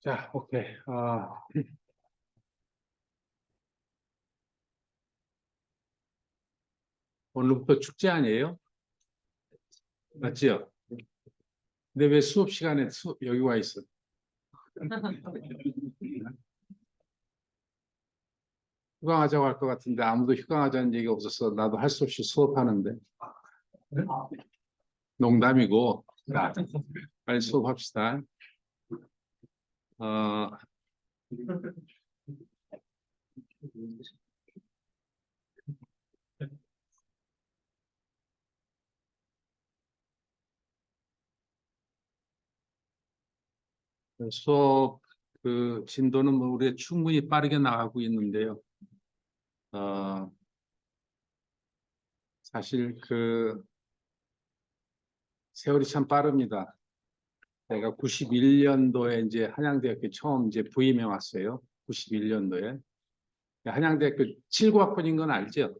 자, 오케이. 오늘부터 축제 아니에요? 맞지요? 근데 왜 수업 시간에 여기 와 있어? 휴강하자고 할 것 같은데 아무도 휴강하자는 얘기 없었어. 나도 할 수 없이 수업하는데. 농담이고. 자, 빨리 수업합시다. 어, 수업 그 진도는 뭐 우리가 충분히 빠르게 나가고 있는데요. 어, 사실 그 세월이 참 빠릅니다. 제가 91년도에 이제 한양대학교 처음 이제 부임해 왔어요. 91년도에. 한양대학교 7구학번인 건 알죠?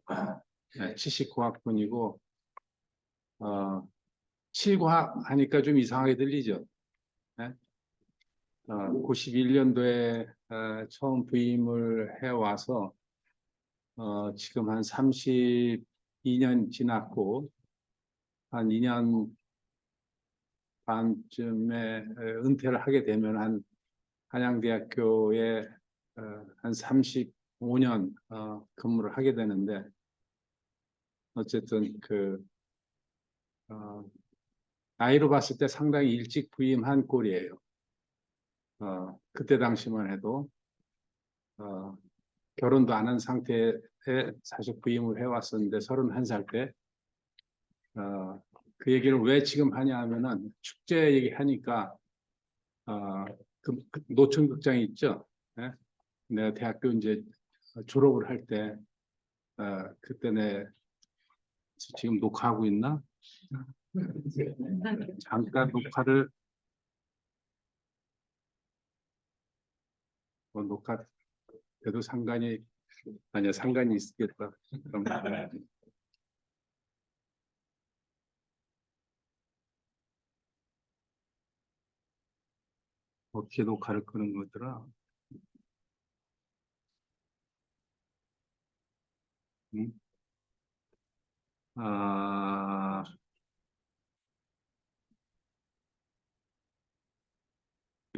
네, 70구학번이고, 7구학 하니까 좀 이상하게 들리죠? 네? 91년도에 처음 부임을 해와서, 지금 한 32년 지났고, 한 2년 반쯤에 은퇴를 하게 되면 한양대학교에 한 35년 근무를 하게 되는데, 어쨌든 어, 나이로 봤을 때 상당히 일찍 부임한 꼴이에요. 그때 당시만 해도 어, 결혼도 안 한 상태에 사실 부임을 해왔었는데 31살 때 그 얘기를 왜 지금 하냐 하면은 축제 얘기하니까 어, 그 노천극장이 있죠. 예? 내가 대학교 이제 졸업을 할 때 그때 내 지금 녹화하고 있나? 잠깐 녹화를 녹화 돼도 상관이 아니야 상관이 있겠다. 그럼 어떻게 녹화를 끄는 거더라? 응? 아,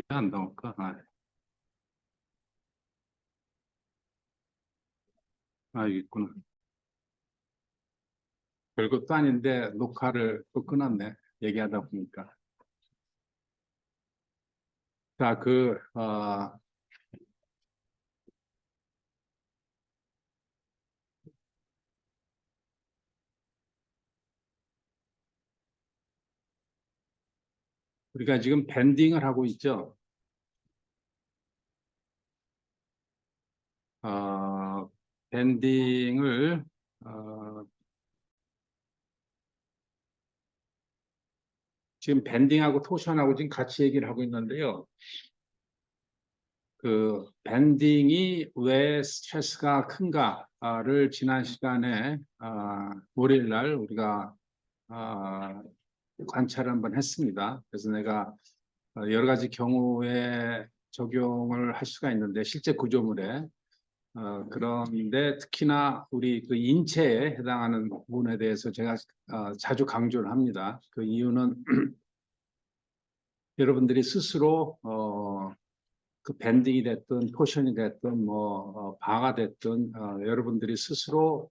안 나올까? 여기 있구나. 별것도 아닌데 녹화를 또 끊었네. 얘기하다 보니까. 자, 우리가 지금 밴딩을 하고 있죠. 어, 밴딩을, 어, 지금 밴딩하고 토션하고 지금 같이 얘기를 하고 있는데요. 그 밴딩이 왜 스트레스가 큰가를 지난 시간에 월요일 날 우리가 아, 관찰을 한번 했습니다. 그래서 내가 여러 가지 경우에 적용을 할 수가 있는데 실제 구조물에 그런데 특히나 우리 그 인체에 해당하는 부분에 대해서 제가 자주 강조를 합니다. 그 이유는 여러분들이 스스로 그 밴딩이 됐든 포션이 됐든 뭐 바가 됐든 여러분들이 스스로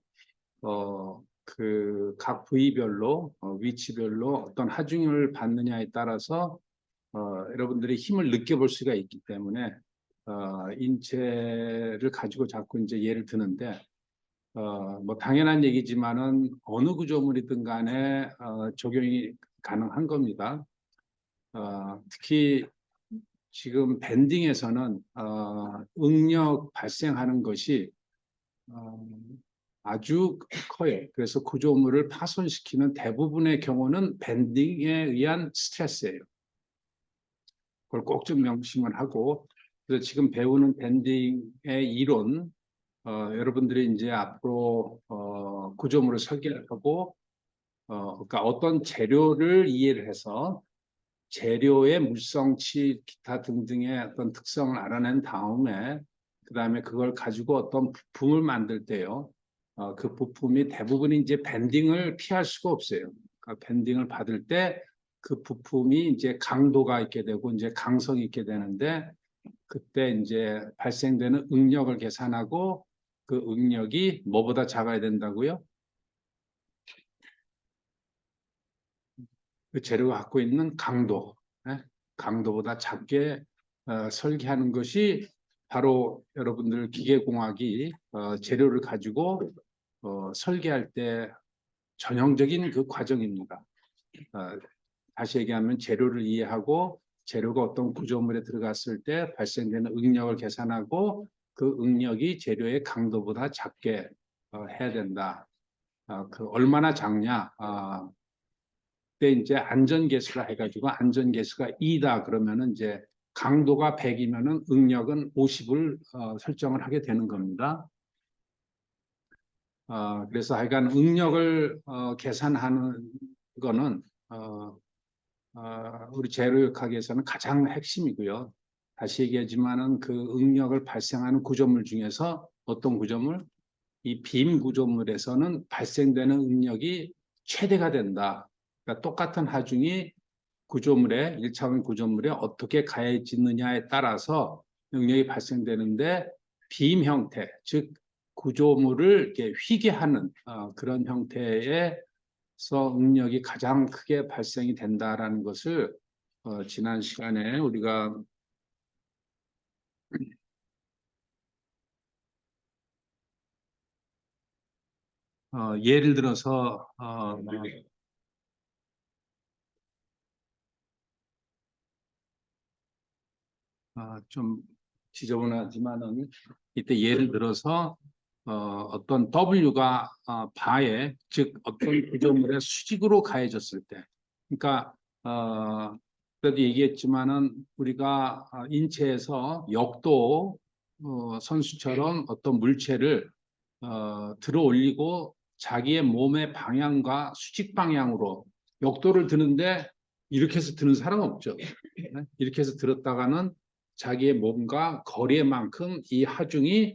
그 각 부위별로 위치별로 어떤 하중을 받느냐에 따라서 여러분들이 힘을 느껴볼 수가 있기 때문에 인체를 가지고 자꾸 이제 예를 드는데 뭐 당연한 얘기지만은 어느 구조물이든 간에 적용이 가능한 겁니다. 특히 지금 밴딩에서는 응력 발생하는 것이 어, 아주 커요. 그래서 구조물을 파손시키는 대부분의 경우는 밴딩에 의한 스트레스예요. 그걸 꼭 좀 명심을 하고, 그래서 지금 배우는 밴딩의 이론, 여러분들이 이제 앞으로 구조물을 설계를 하고, 그러니까 어떤 재료를 이해를 해서 재료의 물성치, 기타 등등의 어떤 특성을 알아낸 다음에 그다음에 그걸 가지고 어떤 부품을 만들 때요. 그 부품이 대부분이 이제 밴딩을 피할 수가 없어요. 그러니까 밴딩을 받을 때 그 부품이 이제 강도가 있게 되고 이제 강성이 있게 되는데 그때 이제 발생되는 응력을 계산하고 그 응력이 뭐보다 작아야 된다고요? 그 재료가 갖고 있는 강도, 예? 강도보다 작게 설계하는 것이 바로 여러분들 기계공학이 재료를 가지고 설계할 때 전형적인 그 과정입니다. 어, 다시 얘기하면 재료를 이해하고 재료가 어떤 구조물에 들어갔을 때 발생되는 응력을 계산하고 그 응력이 재료의 강도보다 작게 해야 된다. 그 얼마나 작냐? 그때 이제 안전계수라 해가지고 안전계수가 2다 그러면은 이제 강도가 100이면은 응력은 50을 설정을 하게 되는 겁니다. 그래서 하여간 응력을 계산하는 거는 우리 재료역학에서는 가장 핵심이고요. 다시 얘기하지만은 그 응력을 발생하는 구조물 중에서 어떤 구조물? 이 빔 구조물에서는 발생되는 응력이 최대가 된다. 그러니까 똑같은 하중이 구조물에 1차원 구조물에 어떻게 가해지느냐에 따라서 응력이 발생되는데 빔 형태, 즉 구조물을 이렇게 휘게 하는 그런 형태에서 응력이 가장 크게 발생이 된다라는 것을 지난 시간에 우리가 예를 들어서 좀 지저분하지만은 이때 예를 들어서 어떤 W가 바에 즉 어떤 구조물의 수직으로 가해졌을 때, 그러니까 그래도 얘기했지만은 우리가 인체에서 역도 선수처럼 어떤 물체를 들어 올리고 자기의 몸의 방향과 수직 방향으로 역도를 드는데 이렇게 해서 드는 사람 없죠. 네? 이렇게 해서 들었다가는 자기의 몸과 거리만큼 이 하중이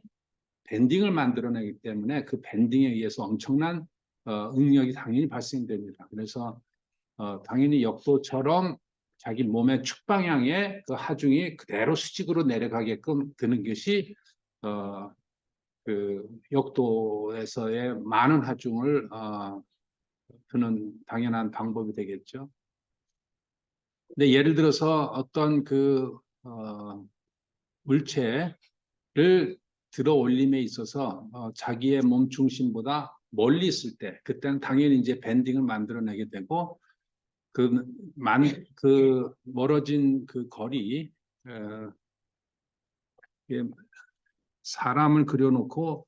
밴딩을 만들어내기 때문에 그 밴딩에 의해서 엄청난 응력이 당연히 발생됩니다. 그래서 당연히 역도처럼 자기 몸의 축방향에 그 하중이 그대로 수직으로 내려가게끔 드는 것이 그 역도에서의 많은 하중을 드는 당연한 방법이 되겠죠. 근데 예를 들어서 어떤 그 물체를 들어 올림에 있어서 자기의 몸 중심보다 멀리 있을 때 그때는 당연히 이제 밴딩을 만들어내게 되고 그, 그 멀어진 그 거리 사람을 그려놓고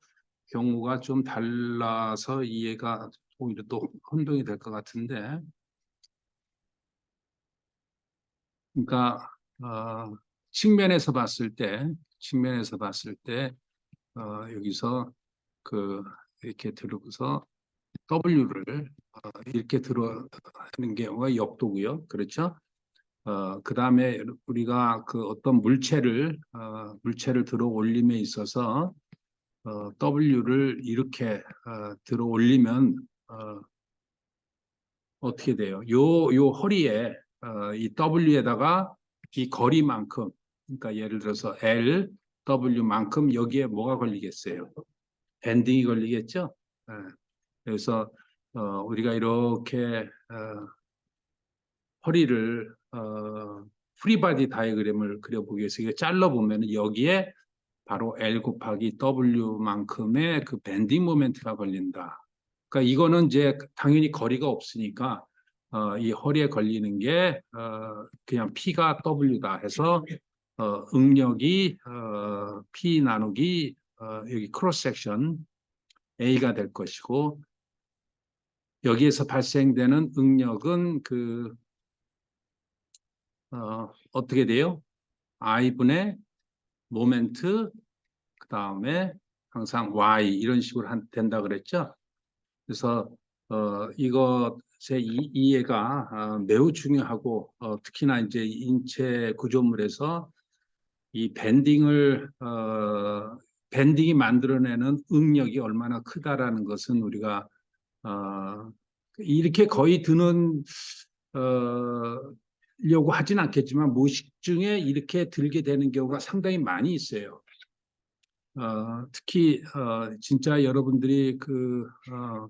경우가 좀 달라서 이해가 오히려 또 혼동이 될 것 같은데 그러니까 측면에서 봤을 때 여기서 그 이렇게 들고서 W를 이렇게 들어 하는 경우가 역도고요. 그렇죠? 그 다음에 우리가 그 어떤 물체를 들어 올림에 있어서 W를 이렇게 들어 올리면 어떻게 돼요? 요 허리에 이 W에다가 이 거리만큼, 그러니까 예를 들어서 L, W만큼 여기에 뭐가 걸리겠어요? 밴딩이 걸리겠죠? 예. 그래서 우리가 이렇게 허리를 프리바디 다이그램을 그려보기 위해서 이거 잘라보면 여기에 바로 L 곱하기 W만큼의 그 밴딩 모멘트가 걸린다. 그러니까 이거는 이제 당연히 거리가 없으니까 이 허리에 걸리는 게 그냥 P가 W다 해서 응력이 P 나누기 여기 크로스 섹션 A가 될 것이고 여기에서 발생되는 응력은 어떻게 돼요? I분의 모멘트 그 다음에 항상 Y 이런 식으로 된다 그랬죠. 그래서 이것의 이해가 매우 중요하고 특히나 이제 인체 구조물에서 이 밴딩이 만들어내는 응력이 얼마나 크다라는 것은 우리가 이렇게 거의 드는 려고 하진 않겠지만 무의식 중에 이렇게 들게 되는 경우가 상당히 많이 있어요. 특히 진짜 여러분들이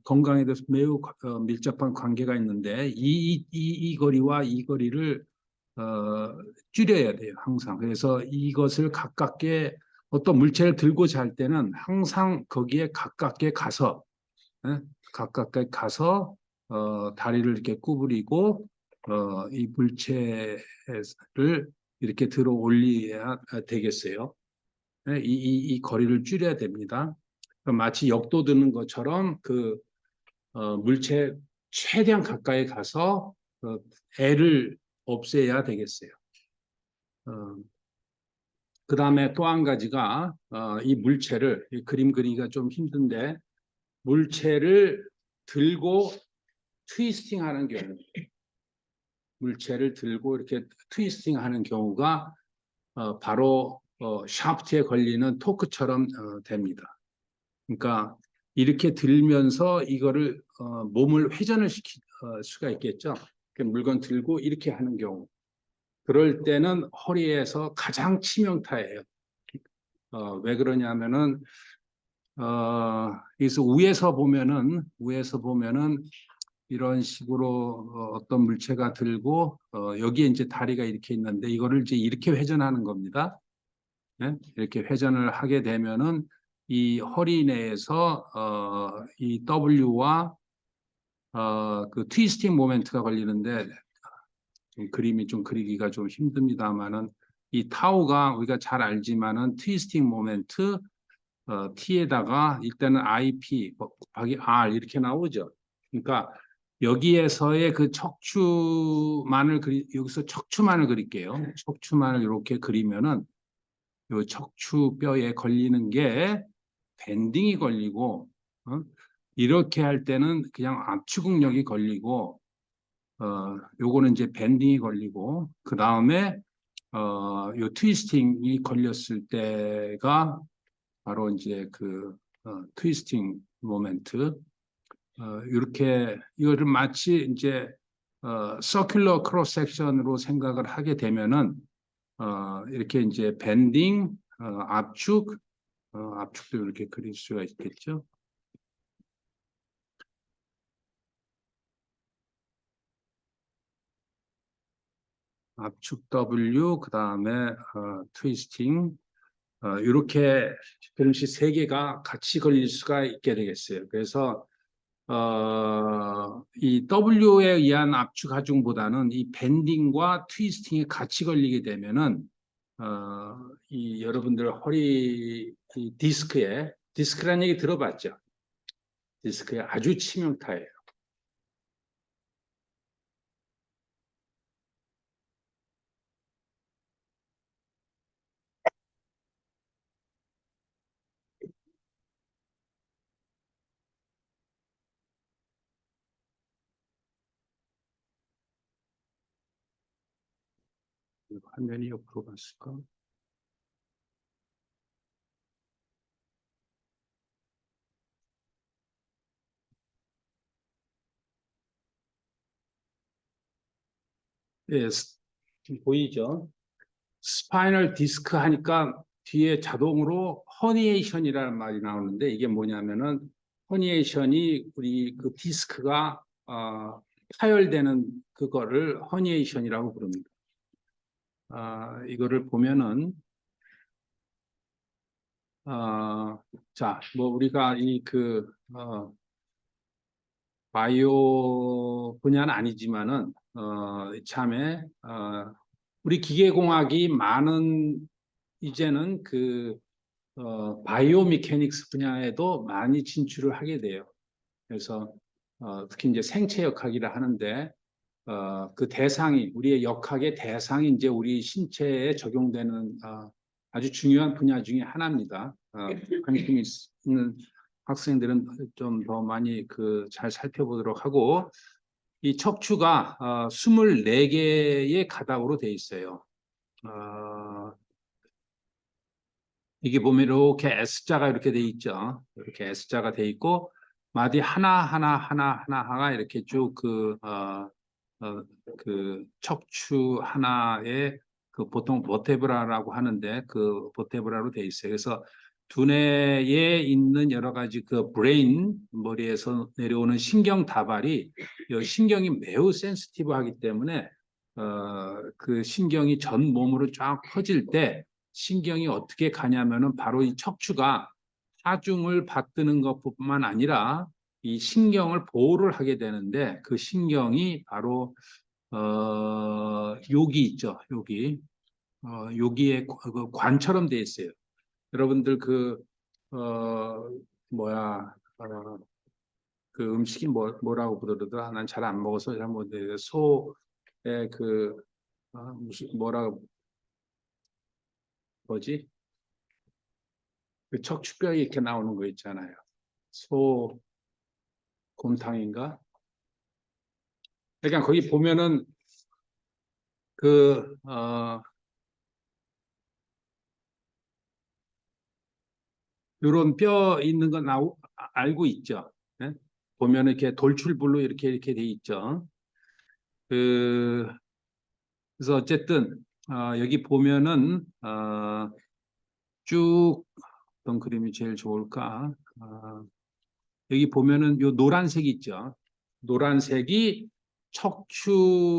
건강에 대해서 매우 밀접한 관계가 있는데 이 거리와 이 거리를 줄여야 돼요, 항상. 그래서 이것을 가깝게 어떤 물체를 들고 잘 때는 항상 거기에 가깝게 가서 가깝게 가서 다리를 이렇게 구부리고 이 물체를 이렇게 들어 올려야 되겠어요. 이 거리를 줄여야 됩니다. 마치 역도 드는 것처럼 물체 최대한 가까이 가서 애를 없애야 되겠어요. 그 다음에 또 한 가지가 이 물체를 이 그림 그리기가 좀 힘든데 물체를 들고 트위스팅 하는 경우 물체를 들고 이렇게 트위스팅 하는 경우가 바로 샤프트에 걸리는 토크처럼 됩니다. 그러니까 이렇게 들면서 이거를 몸을 회전을 시킬 수가 있겠죠. 물건 들고 이렇게 하는 경우. 그럴 때는 허리에서 가장 치명타예요. 왜 그러냐면은 그래서 위에서 보면은 이런 식으로 어떤 물체가 들고 여기에 이제 다리가 이렇게 있는데 이거를 이제 이렇게 회전하는 겁니다. 네? 이렇게 회전을 하게 되면은 이 허리 내에서 이 W와 그 트위스팅 모멘트가 걸리는데 그림이 좀 그리기가 좀 힘듭니다만은 이 타우가 우리가 잘 알지만은 트위스팅 모멘트 T에다가 일단은 IP 곱하기 R 이렇게 나오죠. 그러니까 여기에서의 그 여기서 척추만을 그릴게요. 척추만을 이렇게 그리면은 요 척추뼈에 걸리는 게 밴딩이 걸리고 이렇게 할 때는 그냥 압축응력이 걸리고 요거는 이제 밴딩이 걸리고 그 다음에 요 트위스팅이 걸렸을 때가 바로 이제 트위스팅 모멘트 이렇게 이거를 마치 이제 서큘러 크로스 섹션으로 생각을 하게 되면은 이렇게 이제 밴딩 압축도 이렇게 그릴 수가 있겠죠. 압축 W 그 다음에 트위스팅 이렇게 그릇이 세 개가 같이 걸릴 수가 있게 되겠어요. 그래서 이 W에 의한 압축 하중보다는 이 밴딩과 트위스팅이 같이 걸리게 되면은 이 여러분들 허리 이 디스크라는 얘기 들어봤죠? 디스크에 아주 치명타예요. 화면이 옆으로 갔을까? 예, 보이죠? 스파이널 디스크 하니까 뒤에 자동으로 허니에이션이라는 말이 나오는데 이게 뭐냐면은 허니에이션이 우리 그 디스크가 파열되는 그거를 허니에이션이라고 부릅니다. 이거를 보면은 자, 뭐 우리가 바이오 분야는 아니지만은 참에 우리 기계공학이 많은 이제는 바이오 메카닉스 분야에도 많이 진출을 하게 돼요. 그래서 특히 이제 생체 역학이라 하는데 그 대상이 우리의 역학의 대상이 이제 우리 신체에 적용되는 아주 중요한 분야 중에 하나입니다. 관심 있는 학생들은 좀 더 많이 그 잘 살펴보도록 하고 이 척추가 24개의 가닥으로 되어 있어요. 이게 보면 이렇게 S자가 이렇게 돼 있죠. 이렇게 S자가 돼 있고 마디 하나가 이렇게 쭉 그 척추 하나에 그 보통 버테브라라고 하는데 그 버테브라로 돼 있어요. 그래서 두뇌에 있는 여러 가지 그 브레인 머리에서 내려오는 신경 다발이 이 신경이 매우 센시티브하기 때문에 그 신경이 전 몸으로 쫙 퍼질 때 신경이 어떻게 가냐면은 바로 이 척추가 하중을 받드는 것뿐만 아니라 이 신경을 보호를 하게 되는데 그 신경이 바로 여기 있죠. 여기에 그 관처럼 돼 있어요. 여러분들 뭐야 그 음식이 뭐라고 부르더라? 난 잘 안 먹어서 잘 모르는데 소의 무슨 뭐지? 그 척추뼈에 이렇게 나오는 거 있잖아요. 소 곰탕인가? 그러니까 거기 보면은 그 이런 뼈 있는 거 알고 있죠? 예? 보면은 이렇게 돌출부로 이렇게 돼 있죠. 그 그래서 어쨌든 여기 보면은 쭉 어떤 그림이 제일 좋을까? 여기 보면은 요 노란색 있죠. 노란색이 척추의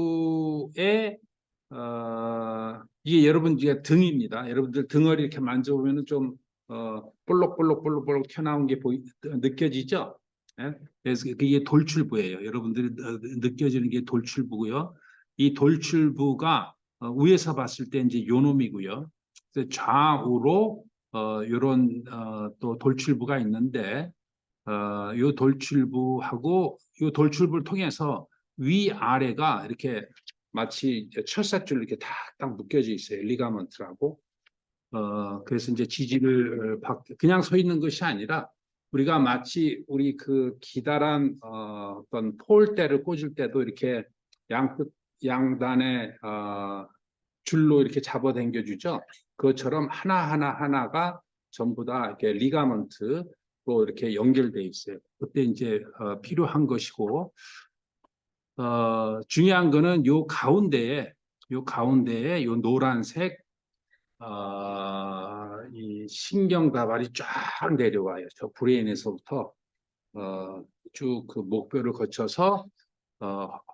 이게 여러분 이게 등입니다. 여러분들 등을 이렇게 만져보면은 좀 볼록볼록 튀어나온 게 느껴지죠? 예? 그래서 이게 돌출부예요. 여러분들이 느껴지는 게 돌출부고요. 이 돌출부가 위에서 봤을 때 이제 요놈이고요. 좌우로 이런 또 돌출부가 있는데 요 돌출부하고 요 돌출부를 통해서 위아래가 이렇게 마치 철사줄 이렇게 딱 묶여져 있어요. 리가먼트라고. 그래서 이제 지지를 그냥 서 있는 것이 아니라 우리가 마치 우리 그 기다란 어떤 폴대를 꽂을 때도 이렇게 양단에 줄로 이렇게 잡아당겨 주죠. 그것처럼 하나가 전부 다 이렇게 리가먼트로 이렇게 연결돼 있어요. 그때 이제 필요한 것이고 중요한 거는 요 가운데에 요 노란색 이 신경 다발이 쫙 내려와요. 저 브레인에서부터 쭉 그 목뼈를 거쳐서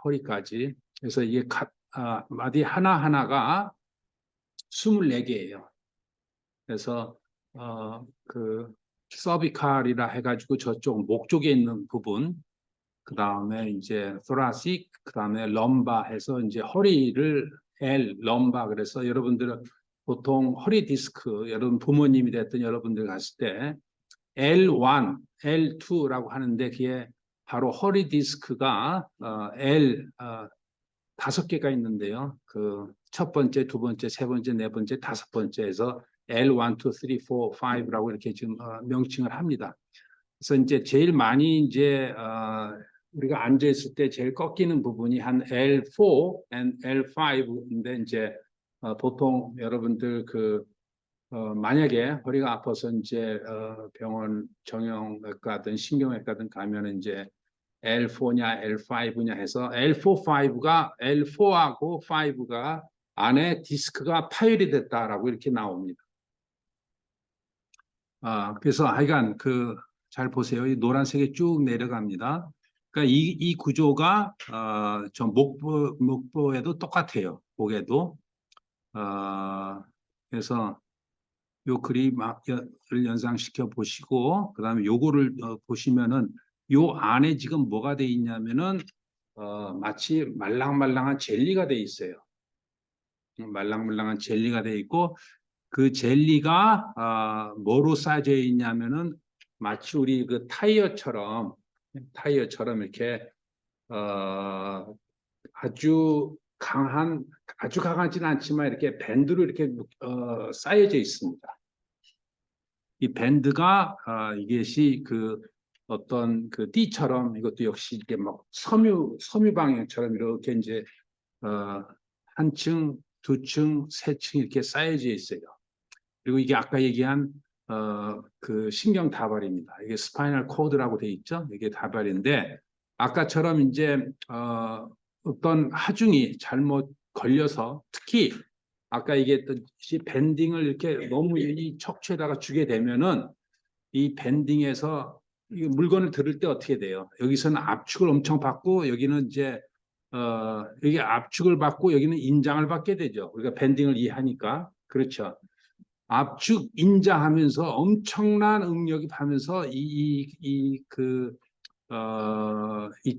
허리까지. 그래서 이게 마디 하나가 24개예요. 그래서 그 서비칼이라 해가지고 저쪽 목 쪽에 있는 부분, 그 다음에 이제 thoracic, 그 다음에 lumbar 해서 이제 허리를 lumbar 그래서 여러분들은 보통 허리 디스크, 여러분 부모님이 됐던 여러분들 갔을 때 L1, L2라고 하는데 그게 바로 허리 디스크가 다섯 개가 있는데요. 그 첫 번째, 두 번째, 세 번째, 네 번째, 다섯 번째에서 L1, 2, 3, 4, 5라고 이렇게 지금 명칭을 합니다. 그래서 이제 제일 많이 이제 우리가 앉아 있을 때 제일 꺾이는 부분이 한 L4 and L5인데 이제 보통 여러분들 만약에 허리가 아파서 이제 병원 정형외과든 신경외과든 가면은 이제 L4냐 L5냐 해서 L4, 5가 L4하고 5가 안에 디스크가 파열이 됐다라고 이렇게 나옵니다. 그래서 하여간 잘 보세요. 이 노란색이 쭉 내려갑니다. 그러니까 이 구조가 저 목부에도 똑같아요. 목에도. 그래서 요 그림을 연상시켜 보시고 그다음에 요거를 보시면은 요 안에 지금 뭐가 돼 있냐면은 마치 말랑말랑한 젤리가 돼 있어요. 말랑말랑한 젤리가 돼 있고 그 젤리가 뭐로 싸져 있냐면은 마치 우리 그 타이어처럼 이렇게 어, 아주 강하지는 않지만 이렇게 밴드로 이렇게 쌓여져 있습니다. 이 밴드가 이것이 그 어떤 그 띠처럼 이것도 역시 이렇게 막 섬유 방향처럼 이렇게 이제 한 층, 두 층, 세 층 이렇게 쌓여져 있어요. 그리고 이게 아까 얘기한 그 신경 다발입니다. 이게 스파이널 코드라고 돼 있죠. 이게 다발인데 아까처럼 이제 어떤 하중이 잘못 걸려서 특히 아까 얘기했듯이 밴딩을 이렇게 너무 이 척추에다가 주게 되면은 이 밴딩에서 이 물건을 들을 때 어떻게 돼요? 여기서는 압축을 엄청 받고 여기는 이제 여기 압축을 받고 여기는 인장을 받게 되죠. 우리가 밴딩을 이해하니까 그렇죠. 압축 인자하면서 엄청난 응력이 하면서 이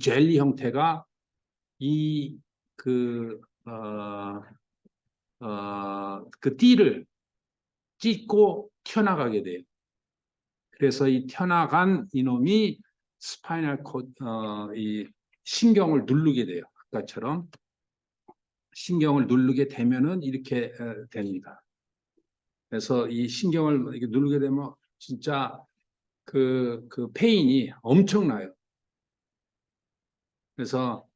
젤리 형태가 이 그, 그 띠를 찢고 튀어나가게 돼요. 그래서 이 튀어나간 이놈이 스파이널 이 신경을 누르게 돼요. 아까처럼 신경을 누르게 되면은 이렇게 됩니다. 그래서 이 신경을 이렇게 누르게 되면 진짜 그 페인이 엄청나요. 그래서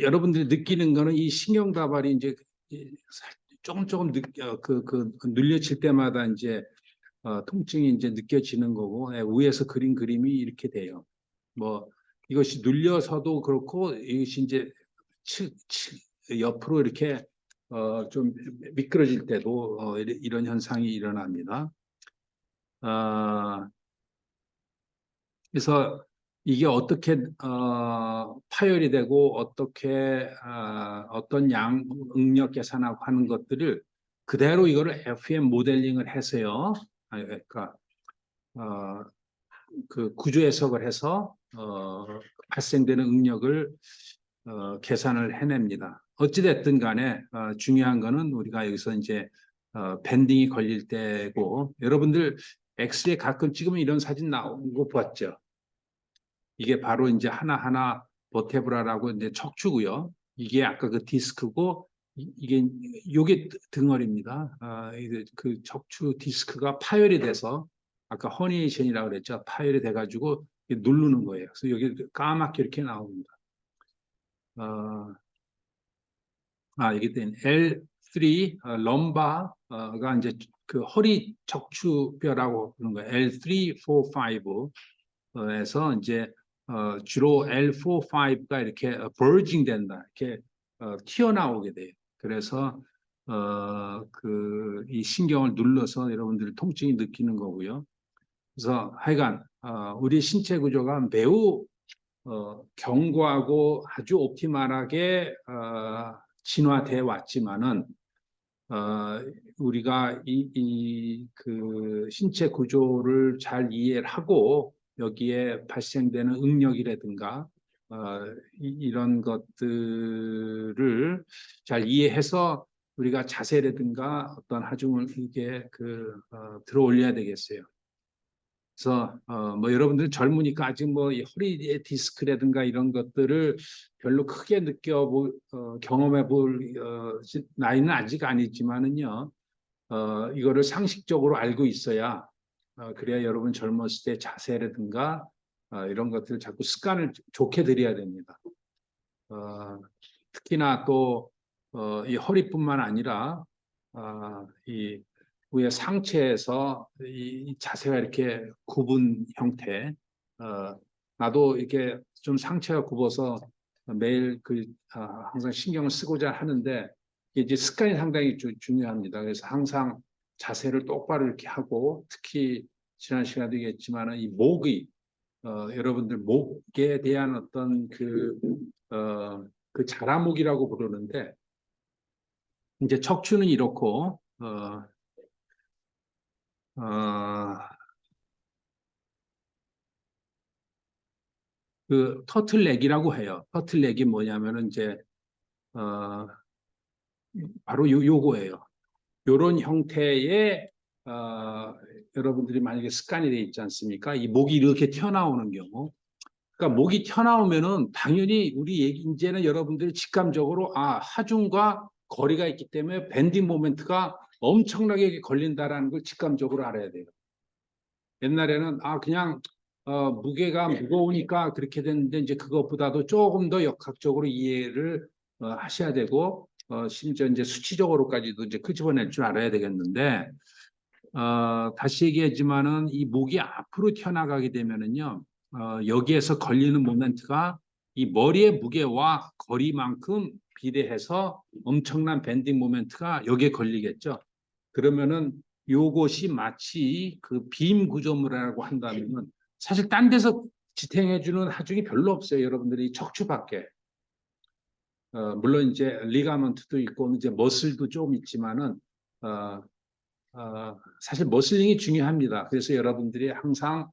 여러분들이 느끼는 거는 이 신경다발이 이제 조금 눌려질 때마다 이제 통증이 이제 느껴지는 거고 위에서 그린 그림이 이렇게 돼요. 뭐 이것이 눌려서도 그렇고 이것이 이제 옆으로 이렇게 좀 미끄러질 때도 이런 현상이 일어납니다. 그래서 이게 어떻게 파열이 되고 어떻게 어떤 양 응력 계산하고 하는 것들을 그대로 이거를 FM 모델링을 해서요. 그러니까 어, 그 구조 해석을 해서 발생되는 응력을 계산을 해냅니다. 어찌 됐든 간에 중요한 거는 우리가 여기서 이제 밴딩이 걸릴 때고 여러분들 엑스레이 가끔 찍으면 이런 사진 나오는 거 봤죠? 이게 바로 이제 하나하나 버테브라라고 이제 척추고요. 이게 아까 그 디스크고 이게 요게 덩어리입니다. 그 척추 디스크가 파열이 돼서 아까 허니에이션이라고 그랬죠. 파열이 돼가지고 누르는 거예요. 그래서 여기 까맣게 이렇게 나옵니다. 이게 L3 럼바가 이제 그 허리 척추뼈라고 부르는 거예요. L3, 4, 5에서 이제 주로 L4, 5가 이렇게 버징 된다. 이렇게 튀어나오게 돼요. 그래서 이 신경을 눌러서 여러분들이 통증이 느끼는 거고요. 그래서 하여간 우리 신체 구조가 매우 견고하고 아주 옵티멀하게 진화돼 왔지만은 우리가 그 신체 구조를 잘 이해를 하고 여기에 발생되는 응력이라든가 이런 것들을 잘 이해해서 우리가 자세라든가 어떤 하중을 이게 들어 올려야 되겠어요. 그래서 뭐 여러분들 젊으니까 아직 뭐 허리의 디스크라든가 이런 것들을 별로 크게 경험해 볼 나이는 아직 아니지만은요. 이거를 상식적으로 알고 있어야 그래야 여러분 젊었을 때 자세라든가 이런 것들을 자꾸 습관을 좋게 들여야 됩니다. 특히나 또 이 허리뿐만 아니라 이 위에 상체에서 이 자세가 이렇게 굽은 형태. 나도 이렇게 좀 상체가 굽어서 매일 항상 신경을 쓰고자 하는데 이제 습관이 상당히 중요합니다. 그래서 항상 자세를 똑바로 이렇게 하고 특히 지난 시간도 얘기했지만 이 목이 여러분들 목에 대한 어떤 그 자라목이라고 부르는데 이제 척추는 이렇고 그 터틀넥이라고 해요. 터틀넥이 뭐냐면은 이제 어, 바로 요거예요. 이런 형태의 여러분들이 만약에 습관이 돼 있지 않습니까? 이 목이 이렇게 튀어나오는 경우. 그러니까 목이 튀어나오면은 당연히 이제는 여러분들이 직감적으로 하중과 거리가 있기 때문에 밴딩 모멘트가 엄청나게 걸린다라는 걸 직감적으로 알아야 돼요. 옛날에는 그냥 무게가 무거우니까 그렇게 됐는데 이제 그것보다도 조금 더 역학적으로 이해를 하셔야 되고 심지어 이제 수치적으로까지도 이제 끄집어낼 줄 알아야 되겠는데 다시 얘기하지만은 이 목이 앞으로 튀어나가게 되면은요 여기에서 걸리는 모멘트가 이 머리의 무게와 거리만큼 비례해서 엄청난 밴딩 모멘트가 여기에 걸리겠죠. 그러면은 요것이 마치 그 빔 구조물이라고 한다면은 사실 딴 데서 지탱해주는 하중이 별로 없어요. 여러분들이 척추밖에. 물론 이제 리가먼트도 있고 이제 머슬도 좀 있지만은 사실 머슬링이 중요합니다. 그래서 여러분들이 항상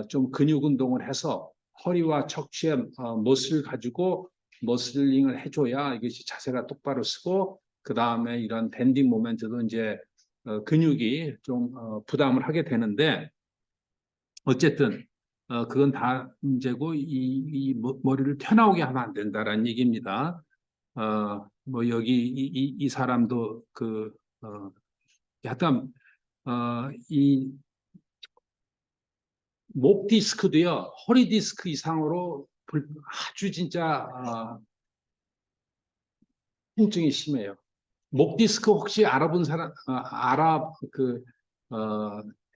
좀 근육 운동을 해서 허리와 척추에 머슬 가지고 머슬링을 해줘야 이것이 자세가 똑바로 쓰고 그 다음에 이런 밴딩 모멘트도 이제 근육이 좀 부담을 하게 되는데 어쨌든 그건 다 문제고 이 머리를 펴나오게 하면 안 된다라는 얘기입니다. 뭐 여기 이 사람도 약간 이 목 디스크도요 허리 디스크 이상으로 아주 진짜 통증이 심해요. 목 디스크 혹시 알아본 사람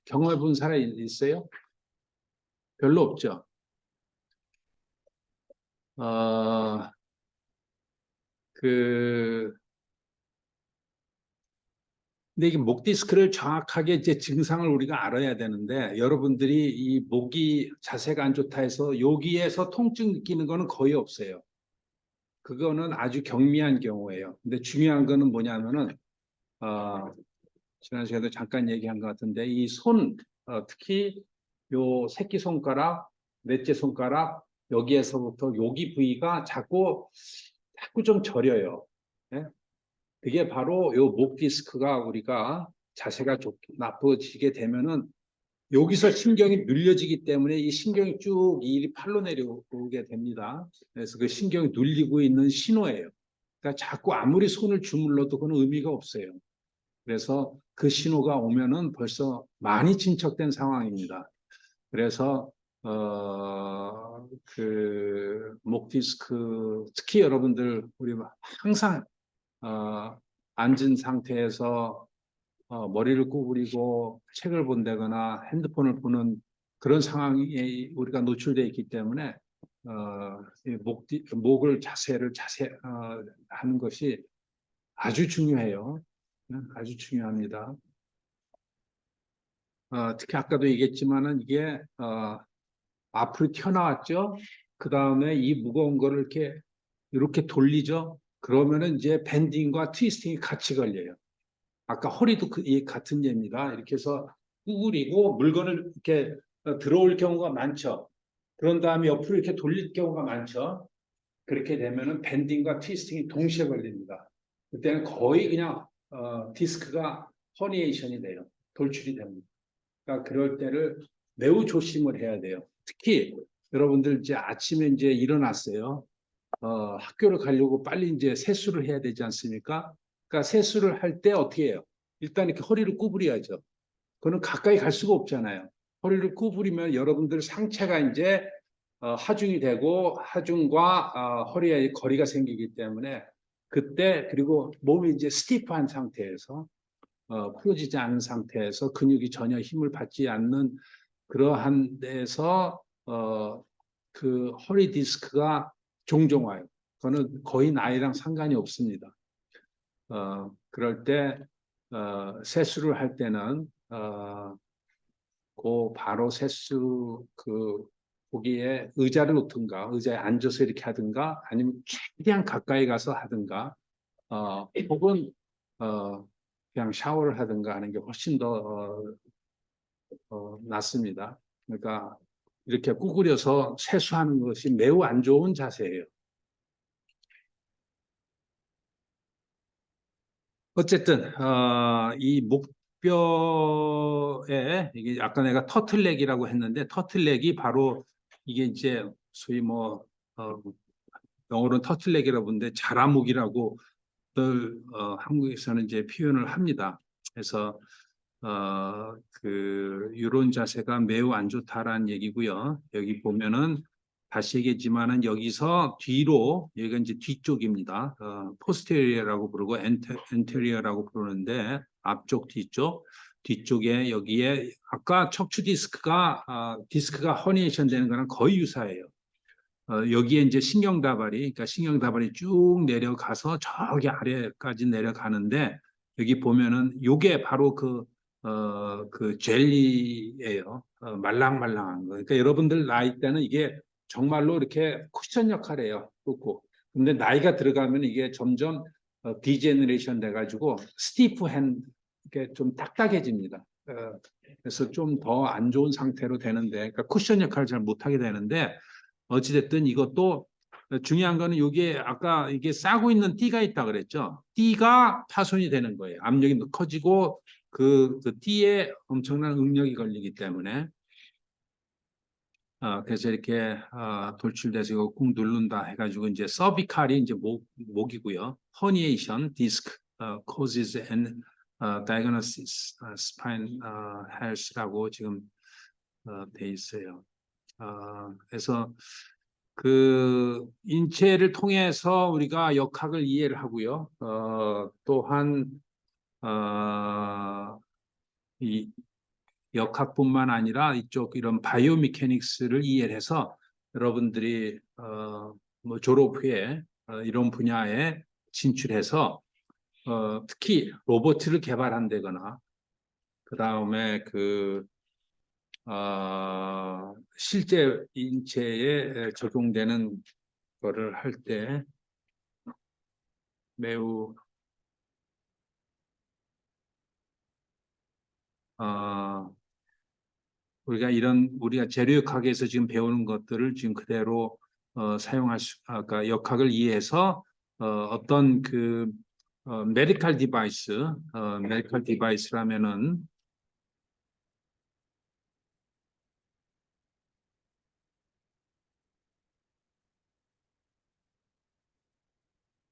경험해 본 사람 있어요? 별로 없죠. 그 근데 이게 목 디스크를 정확하게 이제 증상을 우리가 알아야 되는데 여러분들이 이 목이 자세가 안 좋다 해서 여기에서 통증 느끼는 거는 거의 없어요. 그거는 아주 경미한 경우예요. 근데 중요한 거는 뭐냐면은 지난 시간에도 잠깐 얘기한 것 같은데 이 특히 요 새끼 손가락, 넷째 손가락 여기에서부터 여기 부위가 자꾸 좀 저려요. 예? 그게 바로 요 목 디스크가 우리가 자세가 나빠지게 되면은 여기서 신경이 눌려지기 때문에 이 신경이 쭉 이 팔로 내려오게 됩니다. 그래서 그 신경이 눌리고 있는 신호예요. 그러니까 자꾸 아무리 손을 주물러도 그건 의미가 없어요. 그래서 그 신호가 오면은 벌써 많이 진척된 상황입니다. 그래서 목 디스크 특히 여러분들 우리 항상 앉은 상태에서 머리를 구부리고 책을 본다거나 핸드폰을 보는 그런 상황에 우리가 노출되어 있기 때문에 목을 자세를 하는 것이 아주 중요해요. 아주 중요합니다. 특히 아까도 얘기했지만은 이게 앞으로 튀어나왔죠. 그 다음에 이 무거운 거를 이렇게 돌리죠. 그러면은 이제 밴딩과 트위스팅이 같이 걸려요. 아까 허리도 같은 예입니다. 이렇게 해서 구부리고 물건을 이렇게 들어올 경우가 많죠. 그런 다음에 옆으로 이렇게 돌릴 경우가 많죠. 그렇게 되면은 밴딩과 트위스팅이 동시에 걸립니다. 그때는 거의 그냥 디스크가 허니에이션이 돼요. 돌출이 됩니다. 그러니까 그럴 때를 매우 조심을 해야 돼요. 특히 여러분들 이제 아침에 이제 일어났어요. 학교를 가려고 빨리 이제 세수를 해야 되지 않습니까? 그러니까 세수를 할 때 어떻게 해요? 일단 이렇게 허리를 구부려야죠. 그거는 가까이 갈 수가 없잖아요. 허리를 구부리면 여러분들 상체가 이제 하중이 되고 하중과 허리의 거리가 생기기 때문에 그때 그리고 몸이 이제 스티프한 상태에서 풀어지지 않은 상태에서 근육이 전혀 힘을 받지 않는 그러한 데서 그 허리 디스크가 종종 와요. 그거는 거의 나이랑 상관이 없습니다. 그럴 때 세수를 할 때는 바로 세수 거기에 의자를 놓든가 의자에 앉아서 이렇게 하든가 아니면 최대한 가까이 가서 하든가 혹은 그냥 샤워를 하든가 하는 게 훨씬 더 낫습니다. 그러니까 이렇게 구부려서 세수하는 것이 매우 안 좋은 자세예요. 어쨌든 이 목뼈에 이게 아까 내가 터틀넥이라고 했는데 터틀넥이 바로 이게 이제 소위 뭐 영어로는 터틀넥이라고 부르는데 자라목이라고 늘 한국에서는 이제 표현을 합니다. 그래서 그 이런 자세가 매우 안 좋다라는 얘기고요. 여기 보면은 다시 얘기했지만은 여기서 뒤로 여기가 이제 뒤쪽입니다. 포스테리어라고 부르고 엔테리어라고 부르는데 앞쪽 뒤쪽에 여기에 아까 척추 디스크가 허니에이션 되는 거랑 거의 유사해요. 여기에 이제 신경다발이, 그러니까 신경다발이 쭉 내려가서 저기 아래까지 내려가는데, 여기 보면은 요게 바로 그 젤리예요. 말랑말랑한 거. 그러니까 여러분들 나이 때는 이게 정말로 이렇게 쿠션 역할을 해요. 꾹꾹. 근데 나이가 들어가면 이게 점점 디제너레이션 돼가지고 스티프 핸, 이렇게 좀 딱딱해집니다. 그래서 좀 더 안 좋은 상태로 되는데, 그러니까 쿠션 역할을 잘 못하게 되는데, 어찌됐든 이것도 중요한 거는 이게 아까 이게 싸고 있는 띠가 있다 그랬죠. 띠가 파손이 되는 거예요. 압력이 커지고 그 띠에 엄청난 응력이 걸리기 때문에 그래서 이렇게 돌출돼서 이거 꾹 누른다 해가지고 이제 서비칼이 이제 목이고요. herniation, disc causes and diagnosis spine health라고 지금 돼 있어요. 그래서 그 인체를 통해서 우리가 역학을 이해를 하고요. 또한 이 역학뿐만 아니라 이쪽 이런 바이오미케닉스를 이해해서 여러분들이 뭐 졸업 후에 이런 분야에 진출해서 특히 로봇을 개발한다거나 그 다음에 실제 인체에 적용되는 거를 할 때 매우 어, 우리가 재료역학에서 지금 배우는 것들을 지금 그대로 사용할 그러니까 역학을 이해해서 어떤 메디컬 디바이스라면은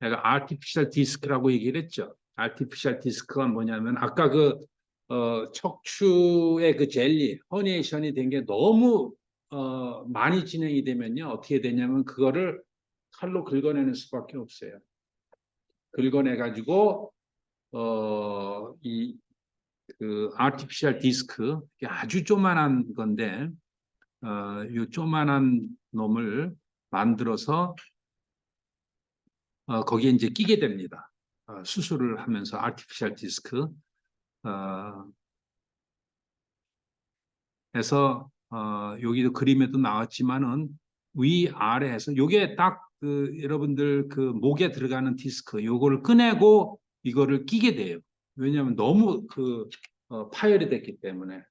내가 아티피셜 디스크라고 얘기를 했죠. 아티피셜 디스크가 뭐냐면 아까 척추의 그 젤리, 허니에이션이 된 게 너무 많이 진행이 되면요. 어떻게 되냐면 그거를 칼로 긁어내는 수밖에 없어요. 긁어내가지고 그 아티피셜 디스크, 아주 조만한 건데 이 조만한 놈을 만들어서 거기에 이제 끼게 됩니다. 수술을 하면서 아티피셜 디스크 해서 여기도 그림에도 나왔지만은 위아래에서 요게 딱 여러분들 그 목에 들어가는 디스크 요거를 꺼내고 이거를 끼게 돼요. 왜냐하면 너무 파열이 됐기 때문에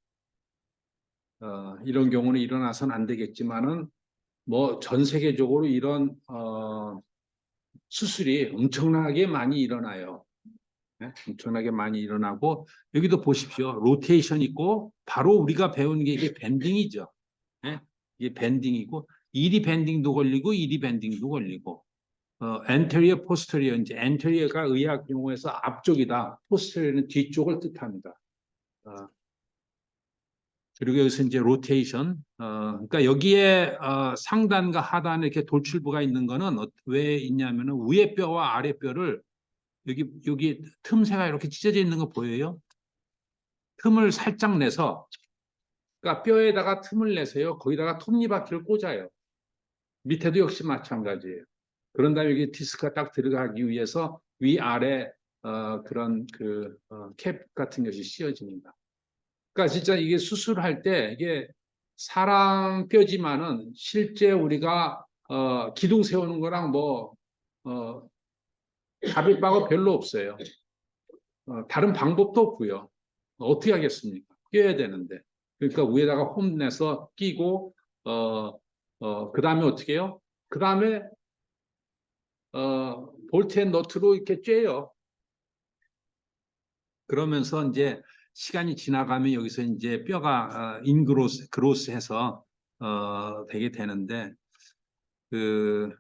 이런 경우는 일어나서는 안 되겠지만은 뭐 전 세계적으로 이런 수술이 엄청나게 많이 일어나요. 네? 엄청나게 많이 일어나고 여기도 보십시오. 로테이션 있고 바로 우리가 배운 게 이게 밴딩이죠. 네? 이게 밴딩이고 이리 밴딩도 걸리고 이리 밴딩도 걸리고 엔테리어 포스테리어 이제 엔테리어가 의학 용어에서 앞쪽이다. 포스테리어는 뒤쪽을 뜻합니다. 그리고 여기서 이제 로테이션 그러니까 여기에 상단과 하단에 이렇게 돌출부가 있는 거는 왜 있냐면은 위에 뼈와 아래 뼈를 여기 틈새가 이렇게 찢어져 있는 거 보여요? 틈을 살짝 내서 그러니까 뼈에다가 틈을 내서요. 거기다가 톱니바퀴를 꽂아요. 밑에도 역시 마찬가지예요. 그런 다음에 여기 디스크가 딱 들어가기 위해서 위아래 그런 캡 같은 것이 씌워집니다. 그러니까 진짜 이게 수술할 때 이게 사람 뼈지만은 실제 우리가 기둥 세우는 거랑 뭐 다를 바가 별로 없어요. 다른 방법도 없고요. 어떻게 하겠습니까? 껴야 되는데. 그러니까 위에다가 홈 내서 끼고 그 다음에 어떻게 해요? 그 다음에 볼트 앤 너트로 이렇게 쬐요. 그러면서 이제 시간이 지나가면 여기서 이제 뼈가 그로스해서 되게 되는데 그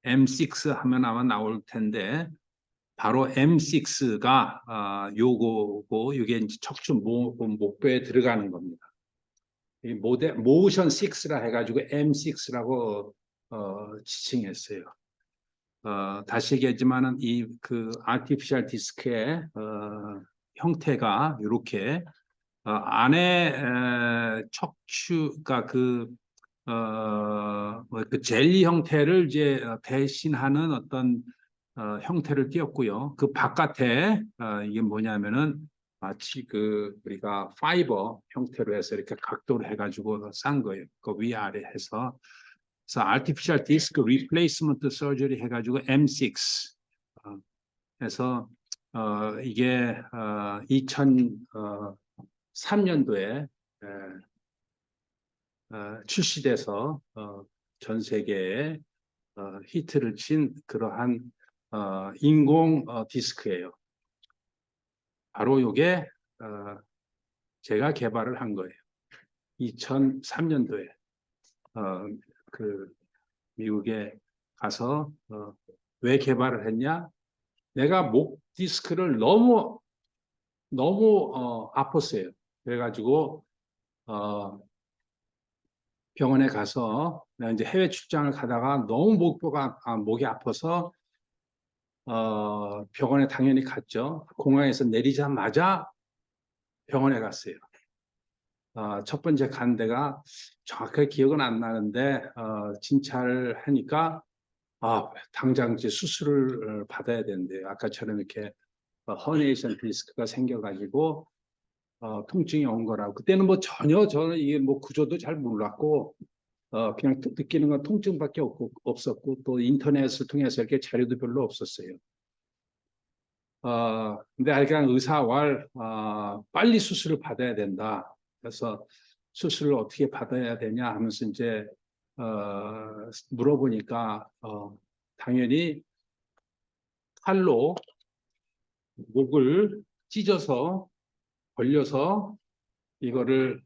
M6 하면 아마 나올 텐데 바로 M6가 요거고 이게 이제 척추 목뼈에 들어가는 겁니다. 이 모션 6라 해가지고 M6라고 지칭했어요. 다시 얘기하지만은 이 그 아티피셜 디스크의 형태가 이렇게 안에 척추가 그 젤리 형태를 이제 대신하는 어떤 형태를 띄었고요. 그 바깥에 이게 뭐냐면은 마치 그 우리가 파이버 형태로 해서 이렇게 각도를 해가지고 싼 거예요. 그 위아래 해서. 그래서 artificial disc replacement surgery 해가지고 M6 해서 이게 2003년도에 출시돼서 전 세계에 히트를 친 그러한 인공 디스크예요. 바로 이게 제가 개발을 한 거예요. 2003년도에 그 미국에 가서 왜 개발을 했냐? 내가 목 디스크를 너무 아팠어요. 그래가지고 병원에 가서 내가 이제 해외 출장을 가다가 너무 목이 아파서 병원에 당연히 갔죠. 공항에서 내리자마자 병원에 갔어요. 첫 번째 간 데가 정확하게 기억은 안 나는데 진찰을 하니까 당장 이제 수술을 받아야 되는데요. 아까처럼 이렇게 허니에이션 디스크가 생겨가지고 통증이 온 거라고. 그때는 뭐 전혀 저는 이게 뭐 구조도 잘 몰랐고 그냥 느끼는 건 통증밖에 없었고 또 인터넷을 통해서 이렇게 자료도 별로 없었어요. 근데 하여간 의사와 빨리 수술을 받아야 된다. 그래서 수술을 어떻게 받아야 되냐 하면서 이제 물어보니까 당연히 칼로 목을 찢어서 벌려서 이거를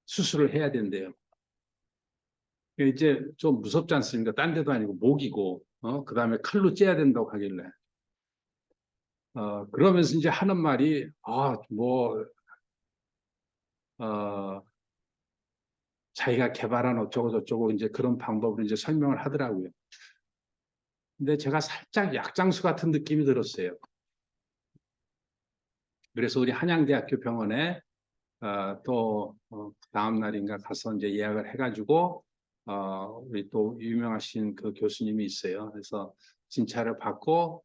수술을 해야 된대요. 이제 좀 무섭지 않습니까? 딴 데도 아니고 목이고, 그 다음에 칼로 째야 된다고 하길래. 그러면서 이제 하는 말이, 자기가 개발한 어쩌고 저쩌고 이제 그런 방법으로 이제 설명을 하더라고요. 근데 제가 살짝 약장수 같은 느낌이 들었어요. 그래서 우리 한양대학교 병원에 또 다음 날인가 가서 이제 예약을 해가지고 우리 또 유명하신 그 교수님이 있어요. 그래서 진찰을 받고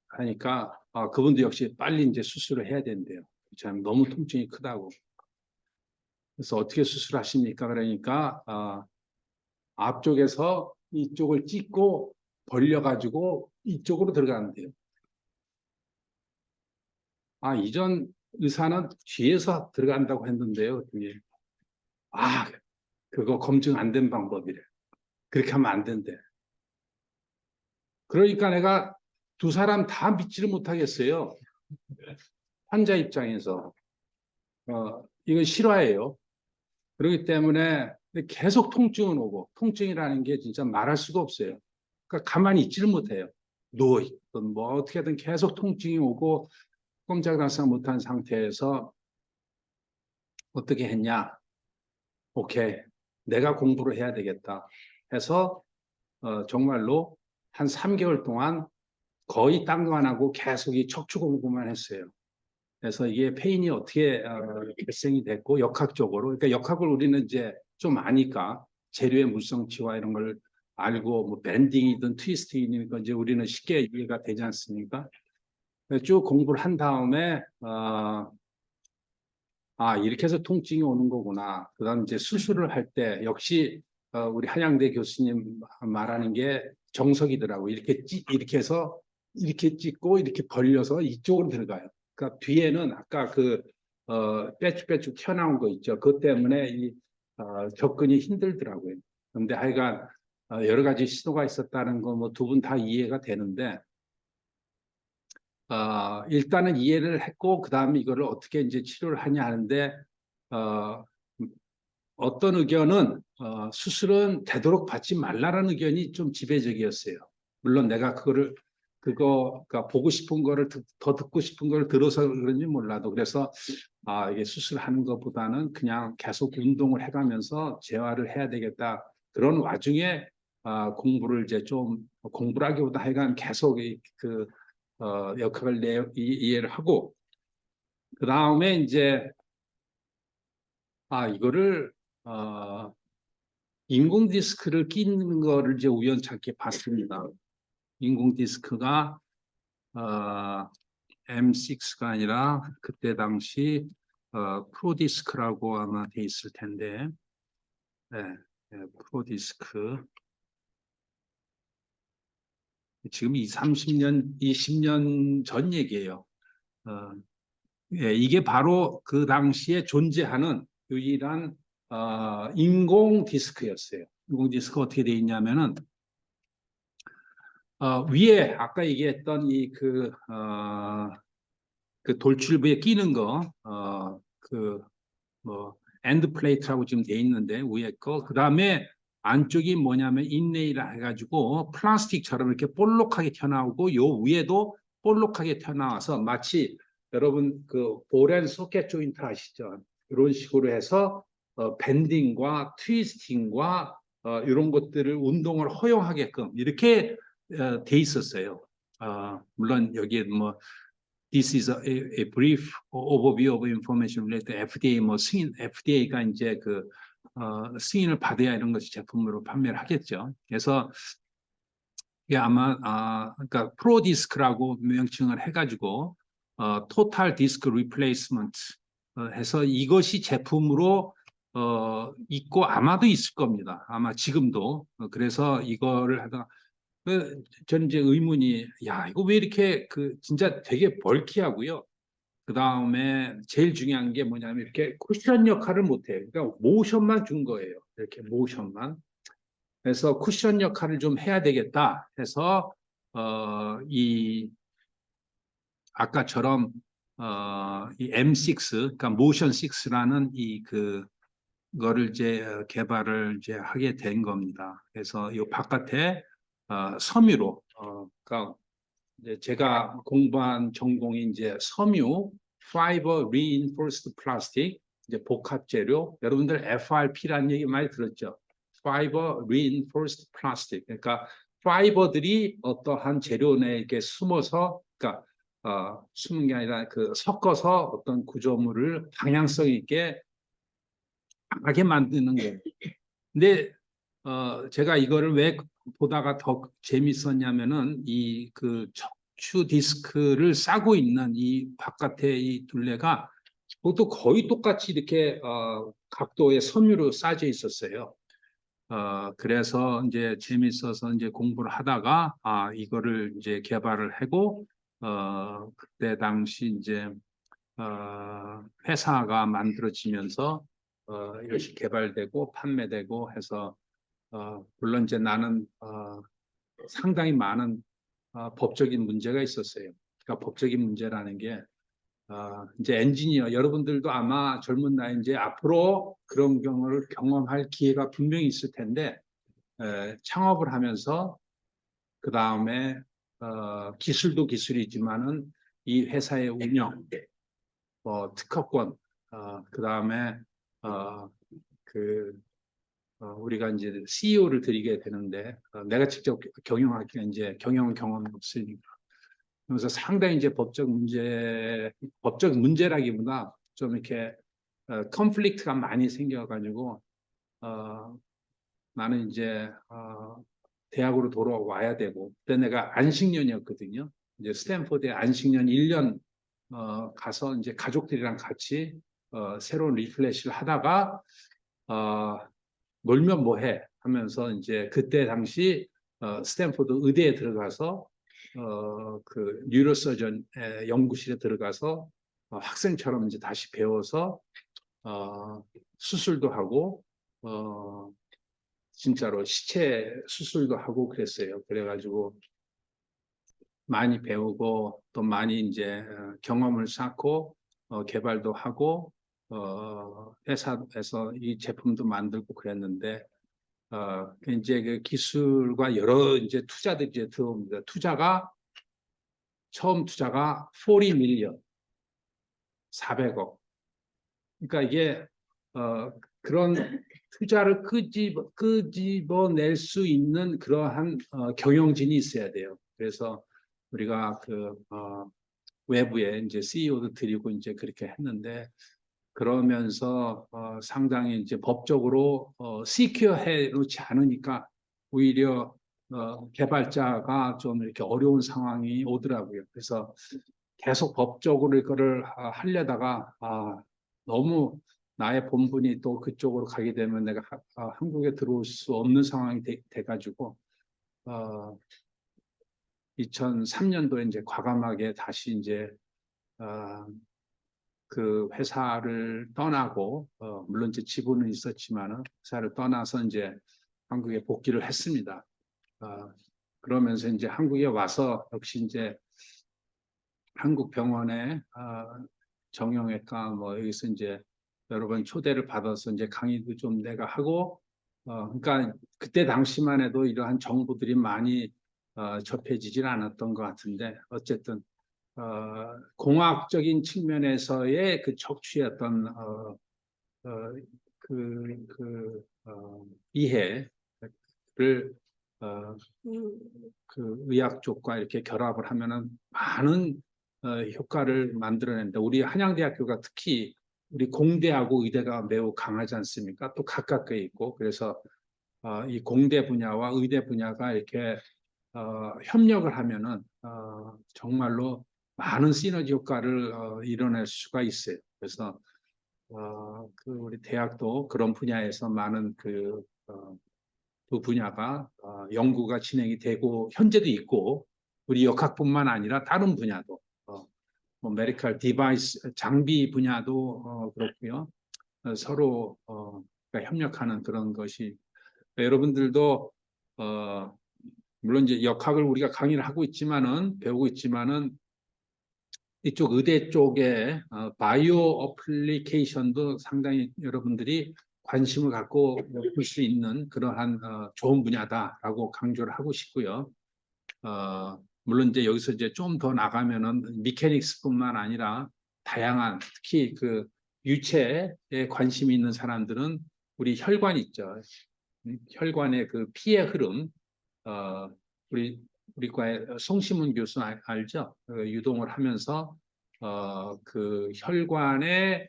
하니까 그분도 역시 빨리 이제 수술을 해야 된대요. 참 너무 통증이 크다고. 그래서 어떻게 수술하십니까? 그러니까 앞쪽에서 이쪽을 찢고 벌려가지고 이쪽으로 들어가는데요. 이전 의사는 뒤에서 들어간다고 했는데요. 그거 검증 안 된 방법이래. 그렇게 하면 안 된대. 그러니까 내가 두 사람 다 믿지를 못하겠어요. 환자 입장에서. 이건 실화예요. 그렇기 때문에 계속 통증은 오고, 통증이라는 게 진짜 말할 수가 없어요. 그러니까 가만히 있지를 못해요. 누워있든 뭐 어떻게든 계속 통증이 오고, 꼼짝달싹 못한 상태에서 어떻게 했냐? 오케이. 내가 공부를 해야 되겠다. 해서 정말로 한 3개월 동안 거의 딴 거 안 하고 계속 이 척추 공부만 했어요. 그래서 이게 페인이 어떻게 발생이 됐고 역학적으로, 그러니까 역학을 우리는 이제 좀 아니까 재료의 물성치와 이런 걸 알고 뭐 밴딩이든 트위스팅이니까 이제 우리는 쉽게 이해가 되지 않습니까? 쭉 공부를 한 다음에 이렇게 해서 통증이 오는 거구나. 그다음 이제 수술을 할 때 역시 우리 한양대 교수님 말하는 게 정석이더라고. 이렇게 해서 이렇게 찢고 이렇게 벌려서 이쪽으로 들어가요. 그러니까 뒤에는 아까 빼쭉빼쭉 튀어나온 거 있죠. 그것 때문에 접근이 힘들더라고요. 그런데 하여간 여러 가지 시도가 있었다는 거 뭐 두 분 다 이해가 되는데 일단은 이해를 했고 그 다음에 이거를 어떻게 이제 치료를 하냐 하는데 어, 어떤 의견은 수술은 되도록 받지 말라라는 의견이 좀 지배적이었어요. 물론 내가 그러니까 보고 싶은 거를 더 듣고 싶은 거를 들어서 그런지 몰라도 그래서 이게 수술하는 것보다는 그냥 계속 운동을 해가면서 재활을 해야 되겠다. 그런 와중에 공부를 이제 좀 공부라기보다 하여간 계속 역학을 이해를 하고 그 다음에 이제 이거를 어, 인공 디스크를 끼는 거를 이제 우연찮게 봤습니다. 인공 디스크가 어, M6가 아니라 그때 당시 프로디스크라고 아마 돼 있을 텐데, 네, 네, 프로디스크. 지금 30년, 20년 전 얘기예요. 어, 예, 이게 바로 그 당시에 존재하는 유일한 인공 디스크였어요. 인공 디스크 어떻게 돼 있냐면은 위에 아까 얘기했던 그 돌출부에 끼는 거, 뭐, 엔드 플레이트라고 지금 돼 있는데, 위에 거. 그 다음에 안쪽이 뭐냐면 인레이라 해가지고 플라스틱처럼 이렇게 볼록하게 튀어나오고, 요 위에도 볼록하게 튀어나와서 마치 여러분 그 볼앤 소켓 조인트 아시죠? 이런 식으로 해서 밴딩과 트위스팅과 이런 것들을 운동을 허용하게끔 이렇게 돼 있었어요. 물론 여기에 뭐 This is a brief overview of information related FDA 뭐 승인 FDA가 이제 승인을 받아야 이런 것이 제품으로 판매를 하겠죠. 그래서 이게 아마 그러니까 프로디스크라고 명칭을 해가지고 토탈 디스크 리플레이스먼트 해서 이것이 제품으로 있고 아마도 있을 겁니다. 아마 지금도 그래서 이거를 하다가 저는 이제 의문이 야 이거 왜 이렇게 진짜 되게 벌키하고요. 그 다음에 제일 중요한 게 뭐냐면 이렇게 쿠션 역할을 못해요. 그러니까 모션만 준 거예요. 이렇게 모션만. 그래서 쿠션 역할을 좀 해야 되겠다 해서 이 아까처럼 이 M6, 그러니까 모션 6라는 그거를 이제 개발을 이제 하게 된 겁니다. 그래서 이 바깥에 섬유로 그러니까 이제 제가 공부한 전공이 이제 섬유, Fiber Reinforced Plastic, 이제 복합 재료. 여러분들 FRP라는 얘기 많이 들었죠? Fiber Reinforced Plastic. 그러니까 파이버들이 어떠한 재료 내에 이렇게 숨어서, 그러니까 숨은 게 아니라 섞어서 어떤 구조물을 방향성 있게 강하게 만드는 거예요. 근데 제가 이거를 왜 보다가 더 재밌었냐면은 척추 디스크를 싸고 있는 이 바깥에 이 둘레가 그것도 거의 똑같이 이렇게 각도의 섬유로 싸져 있었어요. 그래서 이제 재밌어서 이제 공부를 하다가 이거를 이제 개발을 하고 그때 당시 이제 회사가 만들어지면서 이것이 개발되고 판매되고 해서 물론 이제 나는 상당히 많은 법적인 문제가 있었어요. 그러니까 법적인 문제라는 게 이제 엔지니어 여러분들도 아마 젊은 나이 이제 앞으로 그런 경우를 경험할 기회가 분명히 있을 텐데 창업을 하면서 그 다음에 기술도 기술이지만은 이 회사의 운영, 특허권, 그 다음에 그 우리가 이제 CEO를 드리게 되는데 내가 직접 경영하기가 이제 경영 경험이 없으니까 그래서 상당히 이제 법적 문제라기보다 좀 이렇게 컨플릭트가 많이 생겨가지고 나는 이제 대학으로 돌아와야 되고 그때 내가 안식년이었거든요. 이제 스탠포드에 안식년 1년 가서 이제 가족들이랑 같이 새로운 리플래시를 하다가 어, 놀면 뭐해 하면서 이제 그때 당시 스탠포드 의대에 들어가서 그 뉴로서전 연구실에 들어가서 학생처럼 이제 다시 배워서 수술도 하고 진짜로 시체 수술도 하고 그랬어요. 그래가지고 많이 배우고 또 많이 이제 경험을 쌓고 개발도 하고 회사에서 이 제품도 만들고 그랬는데 이제 그 기술과 여러 이제 투자들이 이제 들어옵니다. 처음 투자가 40 밀리언, 400억. 그러니까 이게 그런 투자를 끄집어낼 수 있는 그러한 경영진이 있어야 돼요. 그래서 우리가 외부에 이제 CEO도 드리고 이제 그렇게 했는데 그러면서 상당히 이제 법적으로 시큐어해 놓지 않으니까 오히려 개발자가 좀 이렇게 어려운 상황이 오더라고요. 그래서 계속 법적으로 이거를 하려다가 너무 나의 본분이 또 그쪽으로 가게 되면 내가 한국에 들어올 수 없는 상황이 돼가지고 2003년도에 이제 과감하게 다시 이제 그 회사를 떠나고 물론 이제 지분은 있었지만은 회사를 떠나서 이제 한국에 복귀를 했습니다. 그러면서 이제 한국에 와서 역시 이제 한국 병원에 정형외과 뭐 여기서 이제 여러 번 초대를 받아서 이제 강의도 좀 내가 하고 그러니까 그때 당시만 해도 이러한 정보들이 많이 접해지질 않았던 것 같은데 어쨌든 공학적인 측면에서의 그 척추의 이해를 그 의학 쪽과 이렇게 결합을 하면은 많은 효과를 만들어낸다. 우리 한양대학교가 특히 우리 공대하고 의대가 매우 강하지 않습니까? 또 가깝게 있고 그래서 이 공대 분야와 의대 분야가 이렇게 협력을 하면은 정말로 많은 시너지 효과를 이뤄낼 수가 있어요. 그래서 그 우리 대학도 그런 분야에서 많은 그 분야가 연구가 진행이 되고 현재도 있고 우리 역학뿐만 아니라 다른 분야도 뭐 메디컬 디바이스 장비 분야도 그렇고요. 서로 그러니까 협력하는 그런 것이 여러분들도 물론 이제 역학을 우리가 강의를 하고 있지만은 배우고 있지만은 이쪽 의대 쪽에 바이오 어플리케이션도 상당히 여러분들이 관심을 갖고 볼 수 있는 그러한 좋은 분야다라고 강조를 하고 싶고요. 물론 이제 여기서 이제 좀 더 나가면은 미케닉스뿐만 아니라 다양한 특히 그 유체에 관심이 있는 사람들은 우리 혈관 있죠. 혈관의 그 피의 흐름, 우리 과의 송시문 교수 알죠? 유동을 하면서 그 혈관의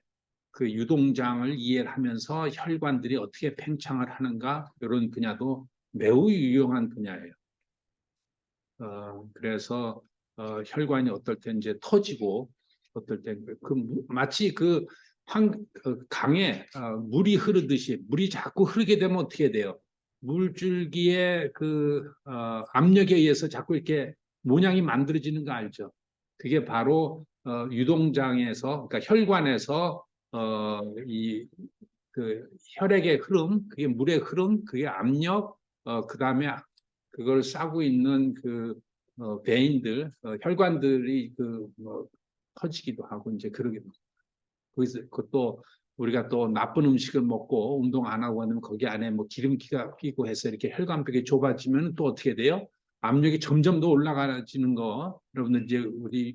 그 유동장을 이해하면서 혈관들이 어떻게 팽창을 하는가 이런 분야도 매우 유용한 분야예요. 그래서 혈관이 어떨 때 이제 터지고 어떨 때 마치 강에 물이 흐르듯이 물이 자꾸 흐르게 되면 어떻게 돼요? 물줄기의 압력에 의해서 자꾸 이렇게 모양이 만들어지는 거 알죠? 그게 바로 유동장에서 그러니까 혈관에서 그 혈액의 흐름, 그게 물의 흐름, 그게 압력, 그다음에 그걸 싸고 있는 베인들, 혈관들이 터지기도 하고 이제 그러기도 하고. 거기서 그것도 우리가 또 나쁜 음식을 먹고 운동 안 하고 하면 거기 안에 뭐 기름기가 끼고 해서 이렇게 혈관벽이 좁아지면 또 어떻게 돼요? 압력이 점점 더 올라가지는 거 여러분들 이제 우리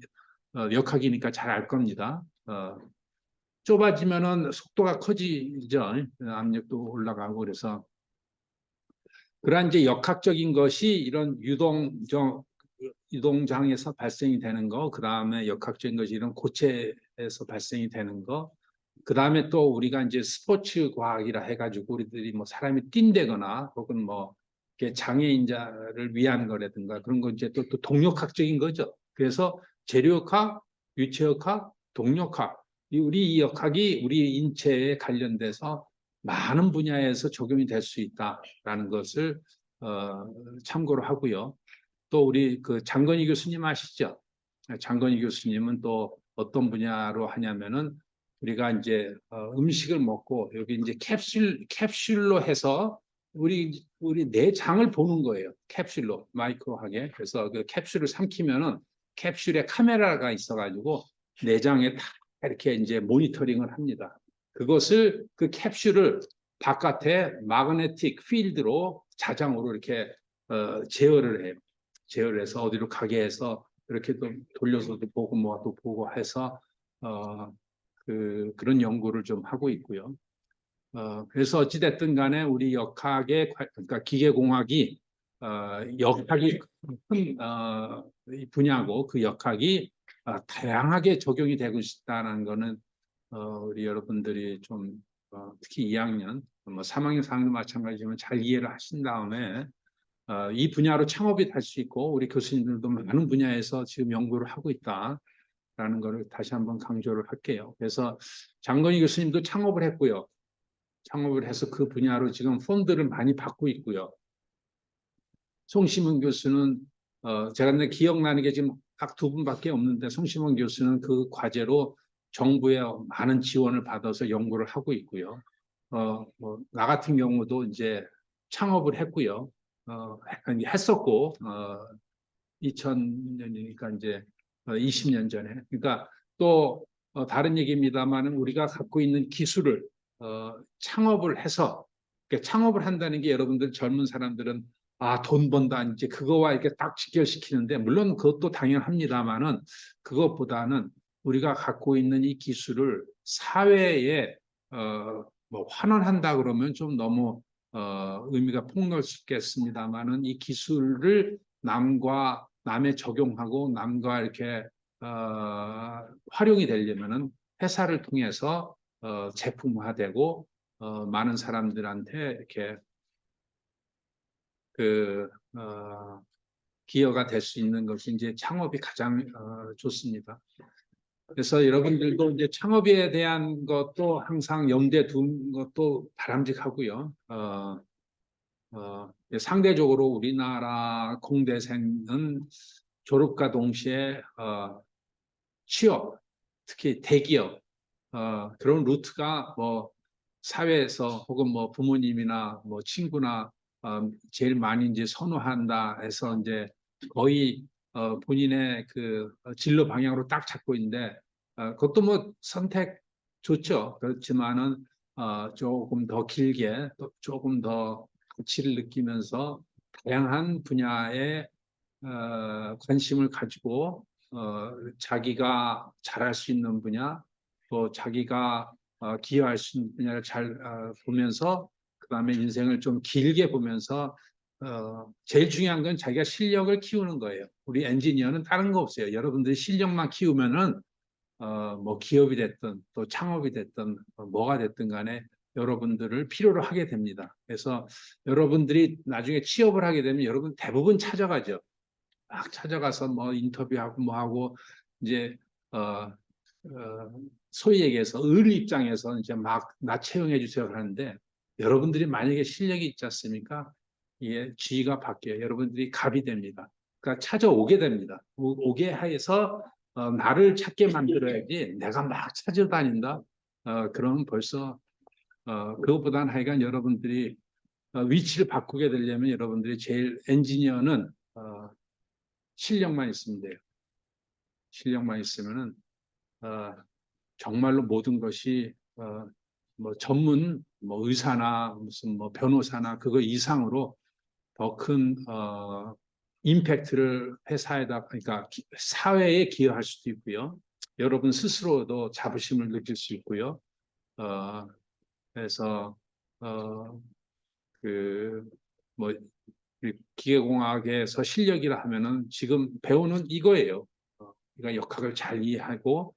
역학이니까 잘 알 겁니다. 좁아지면은 속도가 커지죠. 압력도 올라가고 그래서 그러한 이제 역학적인 것이 이런 유동장에서 발생이 되는 거, 그 다음에 역학적인 것이 이런 고체에서 발생이 되는 거, 그 다음에 또 우리가 이제 스포츠 과학이라 해가지고 우리들이 뭐 사람이 뛴다거나 혹은 뭐 장애인자를 위한 거라든가 그런 거 이제 또 동력학적인 거죠. 그래서 재료역학, 유체역학, 동력학, 우리 이 역학이 우리 인체에 관련돼서 많은 분야에서 적용이 될 수 있다라는 것을 참고로 하고요. 또 우리 장건희 교수님 아시죠? 장건희 교수님은 또 어떤 분야로 하냐면은 우리가 이제 음식을 먹고 여기 이제 캡슐로 해서 우리 내장을 보는 거예요. 캡슐로 마이크로하게. 그래서 그 캡슐을 삼키면은 캡슐에 카메라가 있어가지고 내장에 다 이렇게 이제 모니터링을 합니다. 그것을 그 캡슐을 바깥에 마그네틱 필드로 자장으로 이렇게 제어를 해요. 제어를 해서 어디로 가게 해서 이렇게 또 돌려서도 보고 뭐도 보고 해서 그런 연구를 좀 하고 있고요. 그래서 어찌됐든 간에 우리 역학의, 그러니까 기계공학이, 역학이 큰, 분야고 그 역학이 다양하게 적용이 되고 있다는 거는, 우리 여러분들이 좀, 특히 2학년, 뭐 3학년, 4학년 마찬가지지만 잘 이해를 하신 다음에, 이 분야로 창업이 될 수 있고, 우리 교수님들도 많은 분야에서 지금 연구를 하고 있다라는 것을 다시 한번 강조를 할게요. 그래서 장건희 교수님도 창업을 했고요. 창업을 해서 그 분야로 지금 펀드를 많이 받고 있고요. 송시문 교수는 제가 기억나는 게 지금 딱 두 분밖에 없는데 송시문 교수는 그 과제로 정부의 많은 지원을 받아서 연구를 하고 있고요. 나 같은 경우도 이제 창업을 했고요. 했었고 2000년이니까 이제 20년 전에. 그러니까 또 다른 얘기입니다만은 우리가 갖고 있는 기술을 창업을 해서, 그러니까 창업을 한다는 게 여러분들 젊은 사람들은 돈 번다 이제 그거와 이렇게 딱 직결시키는데, 물론 그것도 당연합니다만은 그것보다는 우리가 갖고 있는 이 기술을 사회에 뭐 환원한다 그러면 좀 너무 의미가 폭넓을 수 있겠습니다만은, 이 기술을 남에 적용하고 남과 이렇게 활용이 되려면은 회사를 통해서 제품화되고 많은 사람들한테 이렇게 그 기여가 될 수 있는 것이 이제 창업이 가장 좋습니다. 그래서 여러분들도 이제 창업에 대한 것도 항상 염두에 둔 것도 바람직하고요. 상대적으로 우리나라 공대생은 졸업과 동시에 취업, 특히 대기업, 그런 루트가 뭐 사회에서 혹은 뭐 부모님이나 뭐 친구나 제일 많이 이제 선호한다 해서 이제 거의 본인의 그 진로 방향으로 딱 잡고 있는데, 그것도 뭐 선택 좋죠. 그렇지만은 조금 더 길게, 또 조금 더 가치를 느끼면서 다양한 분야에 관심을 가지고 자기가 잘할 수 있는 분야, 또 자기가 기여할 수 있는 분야를 잘 보면서, 그다음에 인생을 좀 길게 보면서 제일 중요한 건 자기가 실력을 키우는 거예요. 우리 엔지니어는 다른 거 없어요. 여러분들이 실력만 키우면은 뭐 기업이 됐든 또 창업이 됐든 뭐가 됐든 간에 여러분들을 필요로 하게 됩니다. 그래서 여러분들이 나중에 취업을 하게 되면 여러분 대부분 찾아가죠. 막 찾아가서 뭐 인터뷰하고 뭐 하고 이제 어, 소위 얘기해서 을 입장에서 이제 막 나 채용해 주세요 하는데, 여러분들이 만약에 실력이 있지 않습니까? 이게 지위가 바뀌어요. 여러분들이 갑이 됩니다. 그러니까 찾아오게 됩니다. 오게 해서 나를 찾게 만들어야지 내가 막 찾아다닌다. 그러면 벌써 그것보다는 하여간 여러분들이 위치를 바꾸게 되려면 여러분들이 제일 엔지니어는 실력만 있으면 돼요. 실력만 있으면은 정말로 모든 것이 뭐 전문 뭐 의사나 무슨 뭐 변호사나 그거 이상으로 더 큰 임팩트를 회사에다, 그러니까 사회에 기여할 수도 있고요. 여러분 스스로도 자부심을 느낄 수 있고요. 그래서 그뭐 기계공학에서 실력이라 하면은 지금 배우는 이거예요. 우리가 역학을 잘 이해하고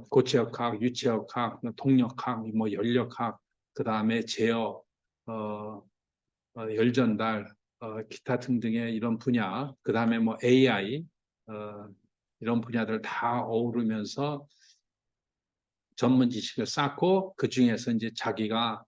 고체역학, 유체역학, 동력학, 뭐 연력학, 그 다음에 제어, 열전달, 기타 등등의 이런 분야, 그 다음에 뭐 AI, 이런 분야들 다 어우르면서 전문 지식을 쌓고 그 중에서 이제 자기가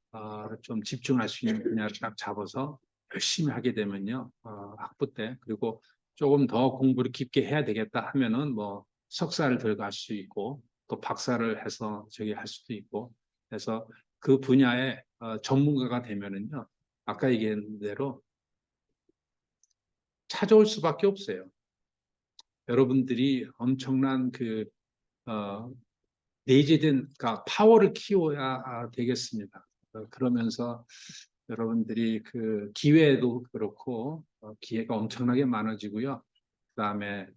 좀 집중할 수 있는 분야를 딱 잡아서 열심히 하게 되면요, 학부 때, 그리고 조금 더 공부를 깊게 해야 되겠다 하면은 뭐 석사를 들어갈 수 있고 또 박사를 해서 저기 할 수도 있고, 그래서 그 분야의 전문가가 되면은요, 아까 얘기한 대로 찾아올 수밖에 없어요. 여러분들이 엄청난 내재된 그러니까 파워를 키워야 되겠습니다. 그러면서 여러분들이 그 기회도 그렇고 기회가 엄청나게 많아지고요. 그다음에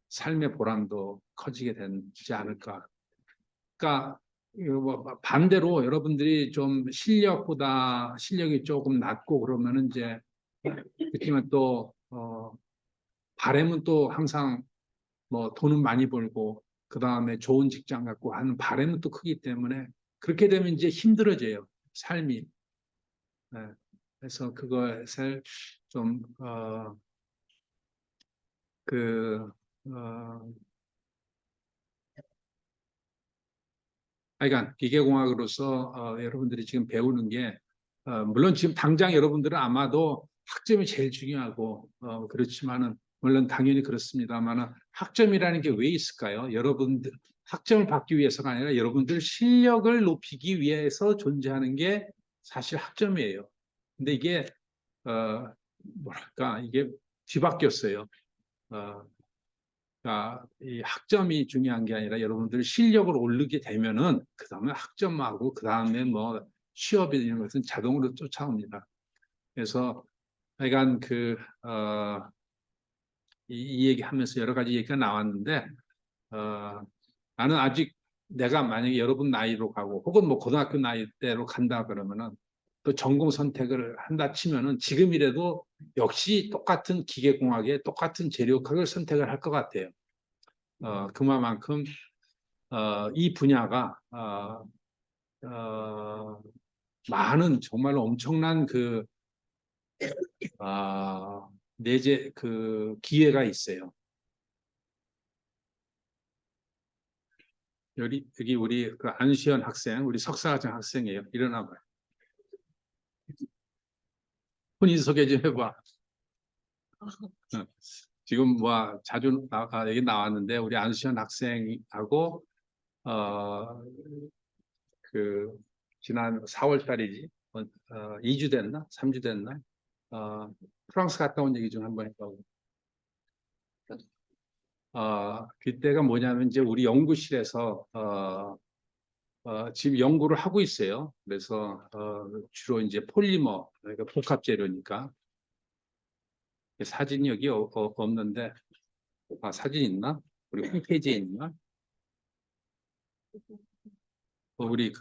삶의 보람도 커지게 되지 않을까. 그러니까 뭐 반대로 여러분들이 좀 실력이 조금 낮고 그러면은 이제 그렇지만 또 바람은 또 항상 뭐 돈은 많이 벌고 그 다음에 좋은 직장 갖고 하는 바람은 또 크기 때문에 그렇게 되면 이제 힘들어져요 삶이. 네. 그래서 그것을 좀 그, 어, 그러니까 기계공학으로서 여러분들이 지금 배우는 게 물론 지금 당장 여러분들은 아마도 학점이 제일 중요하고 그렇지만은 물론 당연히 그렇습니다만은 학점이라는 게 왜 있을까요? 여러분들 학점을 받기 위해서가 아니라 여러분들 실력을 높이기 위해서 존재하는 게 사실 학점이에요. 근데 이게 뭐랄까 이게 뒤바뀌었어요. 어, 이 학점이 중요한 게 아니라 여러분들 실력을 오르게 되면은 그 다음에 학점하고 그 다음에 뭐 취업이 이런 것은 자동으로 쫓아옵니다. 그래서 하여간 이 얘기하면서 여러 가지 얘기가 나왔는데 어, 나는 아직 내가 만약에 여러분 나이로 가고 혹은 뭐 고등학교 나이 때로 간다 그러면은 또 전공 선택을 한다 치면은 지금이라도 역시 똑같은 기계공학에 똑같은 재료학을 선택을 할 것 같아요. 그만큼 이 분야가 어, 많은 정말 엄청난 내재 기회가 있어요. 여기 우리 그 안수현 학생, 우리 석사과정 학생이에요. 일어나 봐요. 본인 소개 좀 해봐. 지금 뭐 자주 여기 나왔는데 우리 안수현 학생하고 어, 그 지난 4월 달이지 2주 됐나? 3주 됐나? 프랑스 갔다 온 얘기 좀 한번 해보고. 그때가 뭐냐면 이제 우리 연구실에서 지금 연구를 하고 있어요. 그래서 주로 이제 폴리머, 그러니까 복합 재료니까 사진이 여기 없는데 사진 있나? 우리 홈페이지에 있나? 우리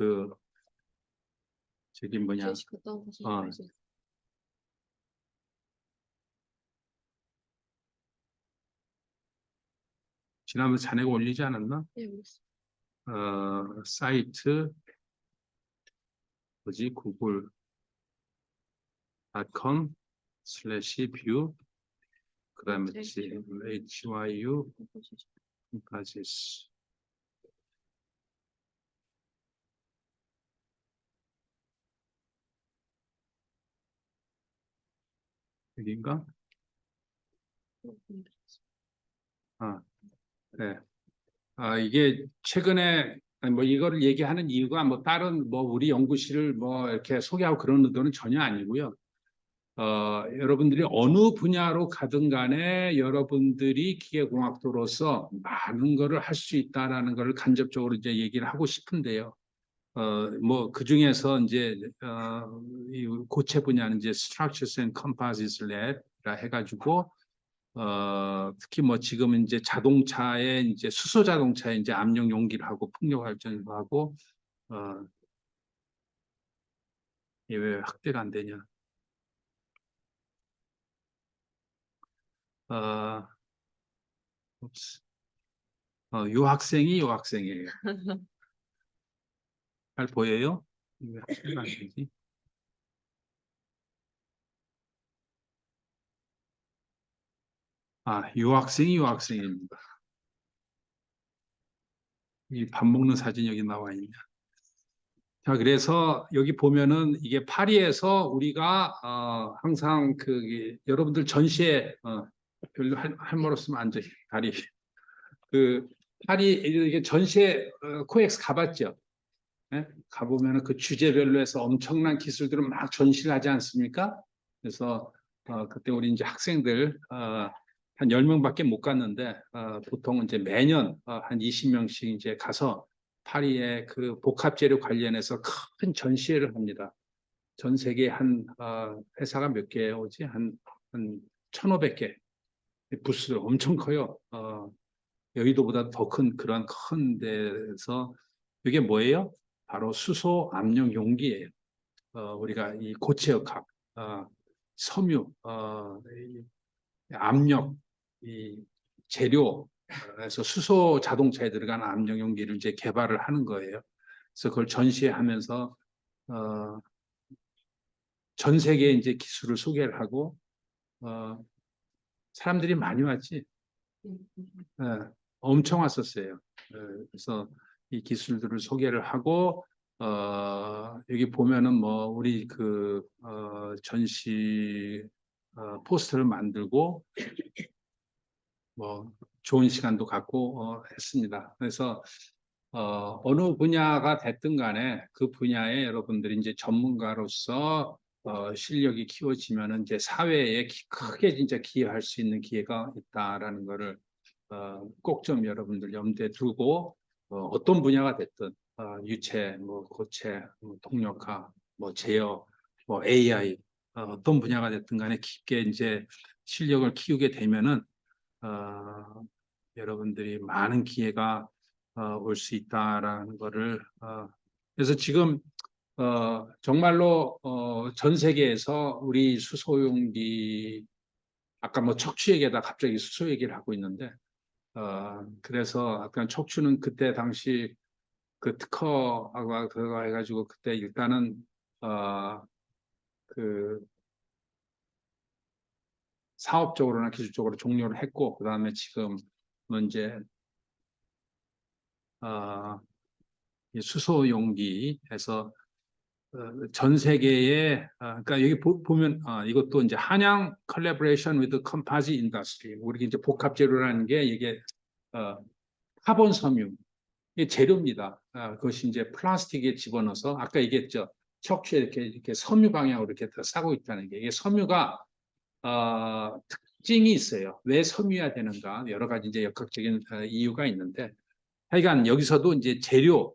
저기 뭐냐? 어, 지난번 자네가 올리지 않았나? 사이트 뭐지? google.com/view 그다음에 HYU 바시스 여기인가? 네. 이게 최근에 뭐 이거를 얘기하는 이유가 뭐 다른 뭐 우리 연구실을 뭐 이렇게 소개하고 그런 의도는 전혀 아니고요. 여러분들이 어느 분야로 가든 간에 여러분들이 기계공학도로서 많은 거를 할 수 있다라는 것을 간접적으로 이제 얘기를 하고 싶은데요. 뭐 그중에서 이제 이 고체 분야는 이제 Structures and Composites Lab이라 해가지고 특히 뭐 지금 이제 자동차에 이제 수소 자동차에 이제 압력 용기를 하고 풍력 발전도 하고 이게 왜 확대가 안 되냐? 어, 요 학생이에요. 잘 보여요? 왜 확대가 안 되지? 요 학생입니다. 이 밥 먹는 사진 여기 나와 있냐? 자, 그래서 여기 보면은 이게 파리에서 우리가 항상 여러분들 전시회 별로 할 말 없으면 앉아 다리 그 파리 이게 전시회 코엑스 가봤죠? 예? 가보면 그 주제별로 해서 엄청난 기술들을 막 전시를 하지 않습니까? 그래서 그때 우리 이제 학생들 한 10명밖에 못 갔는데 보통 이제 매년 한 20명씩 이제 가서 파리에 그 복합 재료 관련해서 큰 전시회를 합니다. 전 세계 한 회사가 몇 개 오지? 한 1,500개 부스 엄청 커요. 여의도보다 더 큰 그런 큰 데서 이게 뭐예요? 바로 수소 압력 용기예요. 우리가 이 고체역학, 섬유, 이 압력, 이 재료에서 수소 자동차에 들어가는 압력 용기를 이제 개발을 하는 거예요. 그래서 그걸 전시하면서 전 세계에 이제 기술을 소개를 하고 사람들이 많이 왔지. 예, 엄청 왔었어요. 그래서 이 기술들을 소개를 하고 여기 보면은 뭐 우리 그 전시 포스터를 만들고 뭐 좋은 시간도 갖고 했습니다. 그래서 어느 분야가 됐든 간에 그 분야에 여러분들이 이제 전문가로서 실력이 키워지면은 이제 사회에 크게 진짜 기여할 수 있는 기회가 있다라는 거를 꼭 좀 여러분들 염두에 두고 어떤 분야가 됐든 유체, 뭐 고체, 뭐 동력화, 뭐 제어, 뭐 AI 어떤 분야가 됐든 간에 깊게 이제 실력을 키우게 되면은 여러분들이 많은 기회가 올 수 있다라는 거를 그래서 지금 정말로 전 세계에서 우리 수소용기 아까 뭐 척추 얘기하다 갑자기 수소 얘기를 하고 있는데 그래서 아까 척추는 그때 당시 그 특허가 그거 해가지고 그때 일단은 그 사업적으로나 기술적으로 종료를 했고 그 다음에 지금은 이제 수소 용기에서 전 세계에 그러니까 여기 보면 이것도 이제 한양 컬래버레이션 with composite industry 우리 이제 복합 재료라는 게 이게 카본 섬유 이게 재료입니다. 그것이 이제 플라스틱에 집어넣어서 아까 얘기했죠. 척추에 이렇게 섬유 방향으로 이렇게 싸고 있다는 게 이게 섬유가 특징이 있어요. 왜 섬유해야 되는가 여러 가지 이제 역학적인 이유가 있는데 하여간 여기서도 이제 재료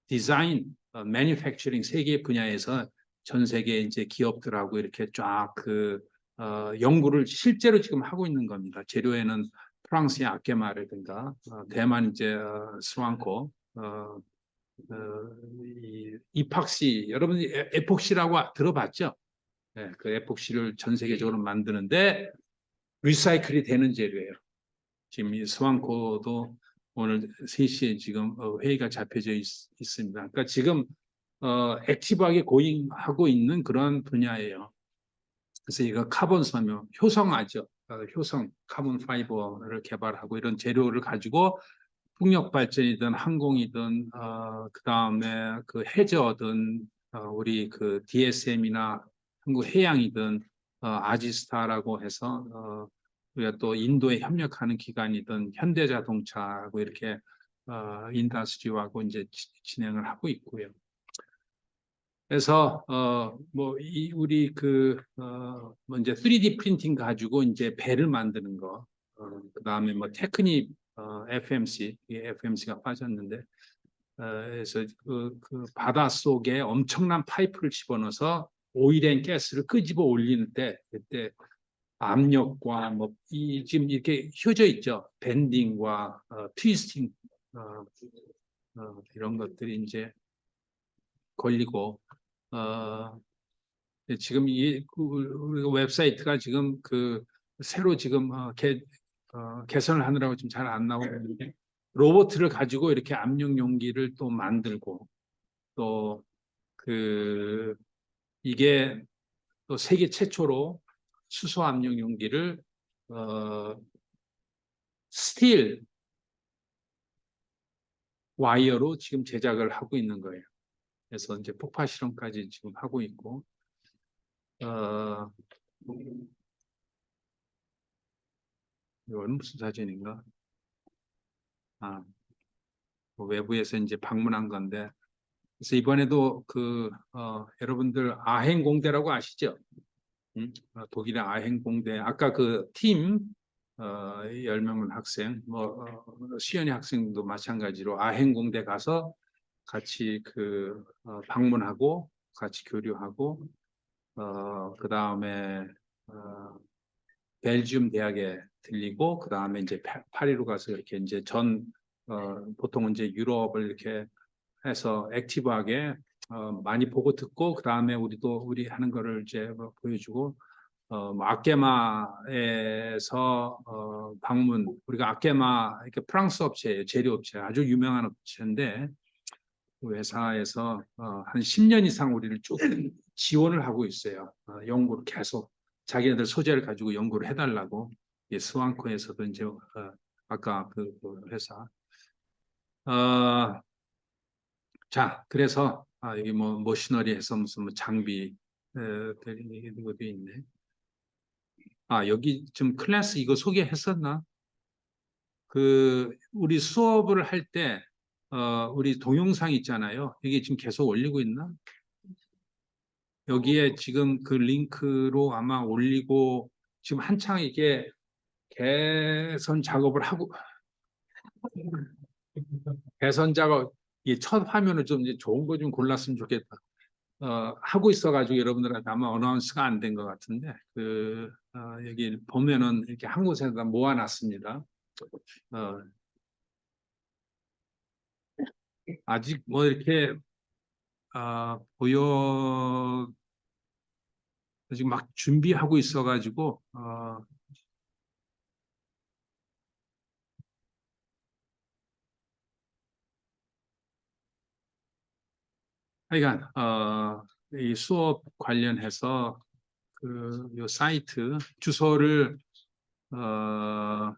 디자인, 매니팩처링 세 개 분야에서 전 세계 이제 기업들하고 이렇게 쫙 연구를 실제로 지금 하고 있는 겁니다. 재료에는 프랑스의 아케마라든가 대만 이제 스완코, 이팍시 여러분이 에폭시라고 들어봤죠? 네, 그 에폭시를 전 세계적으로 만드는데 리사이클이 되는 재료예요. 지금 이 스완코도 오늘 3시에 지금 회의가 잡혀져 있습니다. 그러니까 지금 액티브하게 고잉하고 있는 그런 분야예요. 그래서 이거 카본 섬유, 효성화죠. 효성, 카본 파이버를 개발하고 이런 재료를 가지고 풍력 발전이든 항공이든 그 다음에 그 해저든 우리 그 DSM이나 한국 해양이든 아지스타라고 해서 우리가 또 인도에 협력하는 기관이든 현대자동차하고 이렇게 인더스트리하고 이제 진행을 하고 있고요. 그래서 뭐 우리 뭐 이제 3D 프린팅 가지고 이제 배를 만드는 거, 그다음에 뭐 테크닉 FMC, FMC가 빠졌는데 그래서 그 바다 속에 엄청난 파이프를 집어넣어서 오일 앤 가스를 끄집어 올리는 때 그때 압력과 뭐 지금 이렇게 휘어져 있죠. 밴딩과 트위스팅 이런 것들이 이제 걸리고 지금 우리 웹사이트가 지금 새로 지금 개선을 하느라고 지금 잘 안 나오고 있는데 로봇을 가지고 이렇게 압력 용기를 또 만들고 또 이게 또 세계 최초로 수소 압력 용기를 스틸 와이어로 지금 제작을 하고 있는 거예요. 그래서 이제 폭파 실험까지 지금 하고 있고 이건 무슨 사진인가? 뭐 외부에서 이제 방문한 건데 그래서 이번에도 여러분들 아행공대라고 아시죠? 독일의 아행공대. 아까 그 팀 10명 학생, 시연이 학생도 마찬가지로 아행공대 가서 같이 방문하고 같이 교류하고 그 다음에 벨지움 대학에 들리고 그 다음에 이제 파리로 가서 이렇게 이제 보통은 이제 유럽을 이렇게 해서 액티브하게 많이 보고 듣고 그 다음에 우리 하는 거를 이제 보여주고 아케마에서 방문 우리가 아케마 이렇게 프랑스 업체예요. 재료 업체 아주 유명한 업체인데 그 회사에서 한 10년 이상 우리를 쭉 지원을 하고 있어요. 연구를 계속 자기네들 소재를 가지고 연구를 해달라고 스완코에서도 이제 아까 그 회사 자 그래서 여기 뭐 머시너리 해서 무슨 장비 이런 것도 있네. 여기 좀 클래스 이거 소개했었나? 우리 수업을 할 때 우리 동영상 있잖아요. 이게 지금 계속 올리고 있나? 여기에 지금 그 링크로 아마 올리고 지금 한창 이게 개선 작업을 하고 개선 작업 이 첫 화면을 좀 이제 좋은 거 좀 골랐으면 좋겠다. 하고 있어가지고 여러분들한테 아마 어나운스가 안 된 것 같은데 여기 보면은 이렇게 한 곳에다 모아놨습니다. 어, 아직 뭐 이렇게 지금 막 준비하고 있어가지고 하여간 이 수업 관련해서 요 사이트 주소를 어,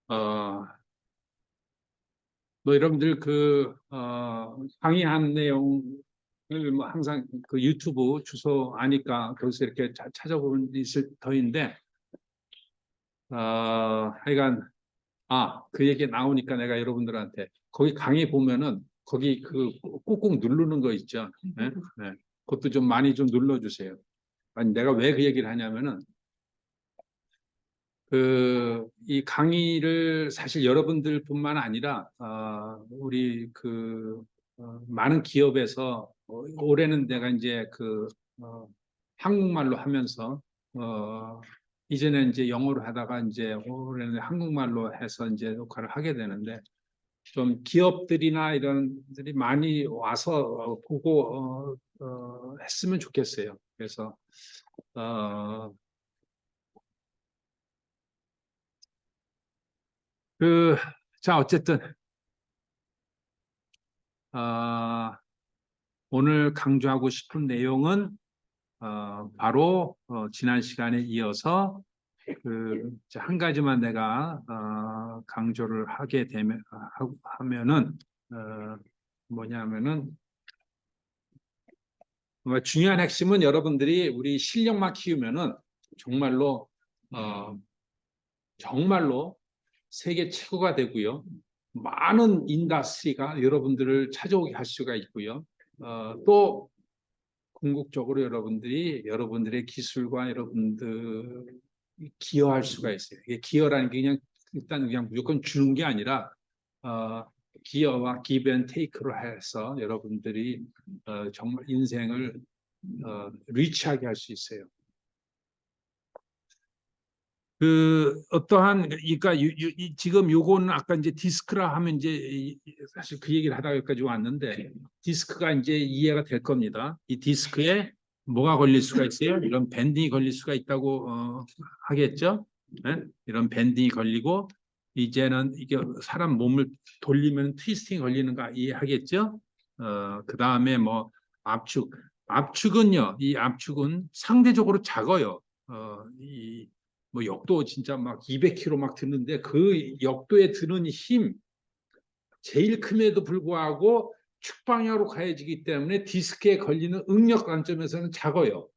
어, 뭐 여러분들 강의한 내용을 뭐 항상 그 유튜브 주소 아니까 거기서 이렇게 찾아보면 있을 터인데 하여간 그 얘기 나오니까 내가 여러분들한테 거기 강의 보면은 거기 꾹꾹 누르는 거 있죠. 네? 네. 그것도 좀 많이 좀 눌러주세요. 아니 내가 왜 그 얘기를 하냐면은 이 강의를 사실 여러분들뿐만 아니라 우리 많은 기업에서 올해는 내가 이제 한국말로 하면서 이전에 이제 영어로 하다가 이제 올해는 한국말로 해서 이제 녹화를 하게 되는데 좀 기업들이나 이런 들이 많이 와서 보고 했으면 좋겠어요. 그래서 어, 그, 자, 어쨌든, 어, 오늘 강조하고 싶은 내용은, 바로, 지난 시간에 이어서, 한 가지만 내가, 강조를 하면은, 어, 뭐냐면은, 중요한 핵심은 여러분들이 우리 실력만 키우면은, 정말로, 어, 정말로 세계 최고가 되고요. 많은 인더스트리가 여러분들을 찾아오게 할 수가 있고요. 또 궁극적으로 여러분들의 기술과 여러분들 기여할 수가 있어요. 이게 기여라는 게 그냥 무조건 주는 게 아니라 어, 기여와 give and take로 해서 여러분들이 정말 인생을 리치하게 할 수 있어요. 어떠한 그러니까 지금 요거는 아까 이제 디스크라 하면 이제 사실 그 얘기를 하다가 여기까지 왔는데 디스크가 이제 이해가 될 겁니다. 이 디스크에 뭐가 걸릴 수가 있어요? 이런 밴딩이 걸릴 수가 있다고 하겠죠? 네? 이런 밴딩이 걸리고 이제는 이게 사람 몸을 돌리면 트위스팅이 걸리는 거 이해하겠죠? 그 다음에 뭐 압축 압축은요, 이 압축은 상대적으로 작아요. 뭐 역도 진짜 막 200kg 막 드는데 그 역도에 드는 힘 제일 큼에도 불구하고 축방향으로 가해지기 때문에 디스크에 걸리는 응력 관점에서는 작아요.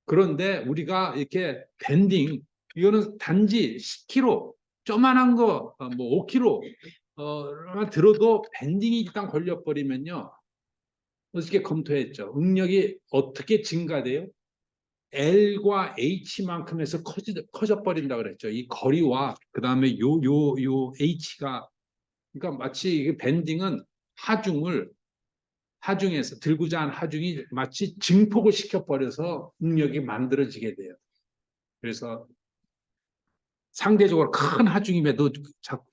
그런데 우리가 이렇게 밴딩 이거는 단지 10kg 조만한 거 뭐 5kg만 들어도 밴딩이 일단 걸려버리면요. 어떻게 검토했죠? 응력이 어떻게 증가돼요? L과 H만큼 해서 커져 버린다 그랬죠. 이 거리와 그다음에 요 H가 그러니까 마치 이게 밴딩은 하중에서 들고자 한 하중이 마치 증폭을 시켜 버려서 응력이 만들어지게 돼요. 그래서 상대적으로 큰 하중임에도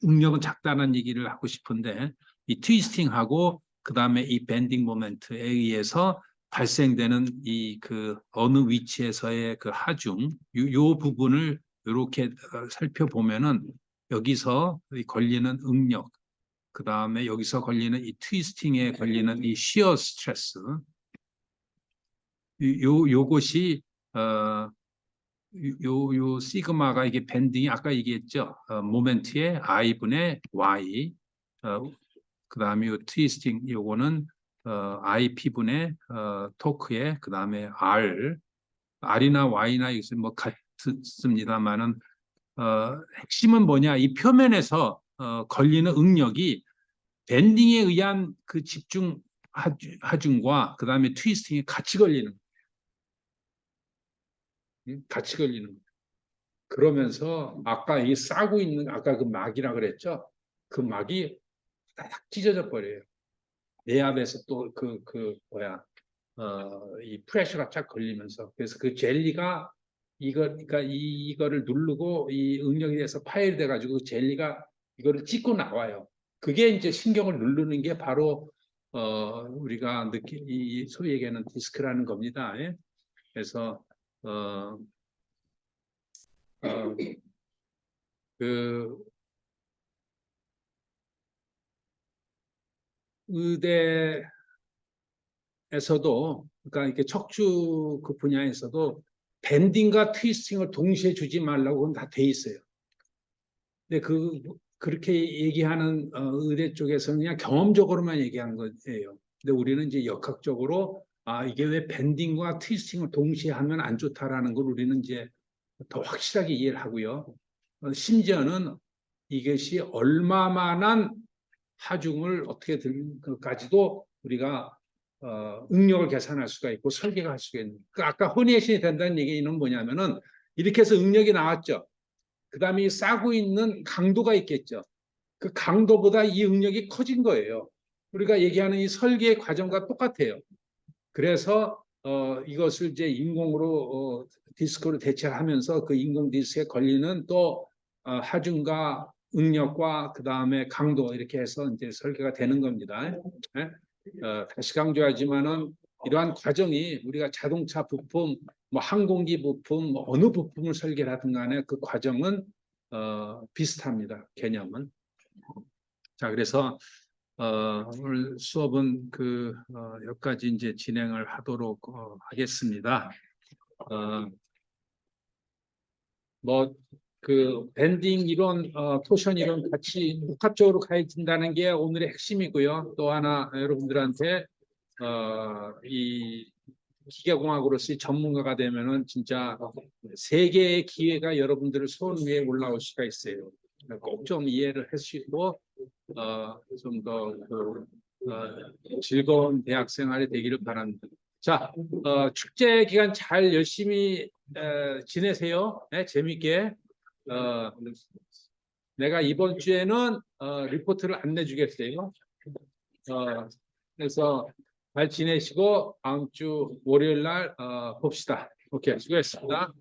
응력은 작다는 얘기를 하고 싶은데 이 트위스팅하고 그다음에 이 밴딩 모멘트에 의해서 발생되는 이 그 어느 위치에서의 그 하중 요 부분을 이렇게 살펴보면은 여기서 걸리는 응력 그다음에 여기서 걸리는 이 트위스팅에 걸리는 이 시어 스트레스 요것이 요 시그마가 이게 밴딩이 아까 얘기했죠. 모멘트의 I분의 Y. 그다음에 요 트위스팅 요거는 IP분의 토크의 그다음에 R이나 Y나 이것은 뭐 같습니다만은 핵심은 뭐냐? 이 표면에서 걸리는 응력이 밴딩에 의한 그 집중 하중과 그다음에 트위스팅이 같이 걸리는 같이 걸리는 그러면서 아까 이 싸고 있는 아까 그 막이라 그랬죠? 그 막이 딱 찢어져 버려요. 내압에서 또 뭐야 이 프레셔가 쫙 걸리면서 그래서 그 젤리가 그러니까 이거를 누르고 이 응력에 대해서 파열돼 가지고 젤리가 이거를 찢고 나와요. 그게 이제 신경을 누르는 게 바로 우리가 이 소위 얘기하는 디스크라는 겁니다. 예? 그래서 어, 어, 그 의대에서도 그러니까 이렇게 척추 그 분야에서도 밴딩과 트위스팅을 동시에 주지 말라고 다 돼 있어요. 근데 그렇게 얘기하는 의대 쪽에서는 그냥 경험적으로만 얘기한 거예요. 근데 우리는 이제 역학적으로 이게 왜 밴딩과 트위스팅을 동시에 하면 안 좋다라는 걸 우리는 이제 더 확실하게 이해를 하고요. 심지어는 이것이 얼마만한 하중을 어떻게 들까지도 우리가 응력을 계산할 수가 있고 설계가 할 수가 있는. 아까 혼외신이 된다는 얘기는 뭐냐면은 이렇게 해서 응력이 나왔죠. 그다음에 싸고 있는 강도가 있겠죠. 그 강도보다 이 응력이 커진 거예요. 우리가 얘기하는 이 설계 과정과 똑같아요. 그래서 이것을 이제 인공으로 디스크로 대체하면서 그 인공 디스크에 걸리는 또 하중과 응력과 그 다음에 강도 이렇게 해서 이제 설계가 되는 겁니다. 네? 다시 강조하지만은 이러한 과정이 우리가 자동차 부품, 뭐 항공기 부품, 뭐 어느 부품을 설계하든 간에 그 과정은 비슷합니다. 개념은. 자, 그래서 오늘 수업은 여기까지 이제 진행을 하도록 하겠습니다. 뭐 밴딩 이론, 토션 이론 같이 복합적으로 가해진다는 게 오늘의 핵심이고요. 또 하나 여러분들한테 이 기계공학으로서의 전문가가 되면은 진짜 세계의 기회가 여러분들을 손 위에 올라올 수가 있어요. 꼭 좀 이해를 해주시고 좀 더 즐거운 대학 생활이 되기를 바랍니다. 자, 축제 기간 잘 열심히 지내세요. 네, 재밌게. 어, 내가 이번 주에는 리포트를 안 내주겠어요. 그래서 잘 지내시고 다음 주 월요일 날 봅시다. 오케이, 수고했습니다.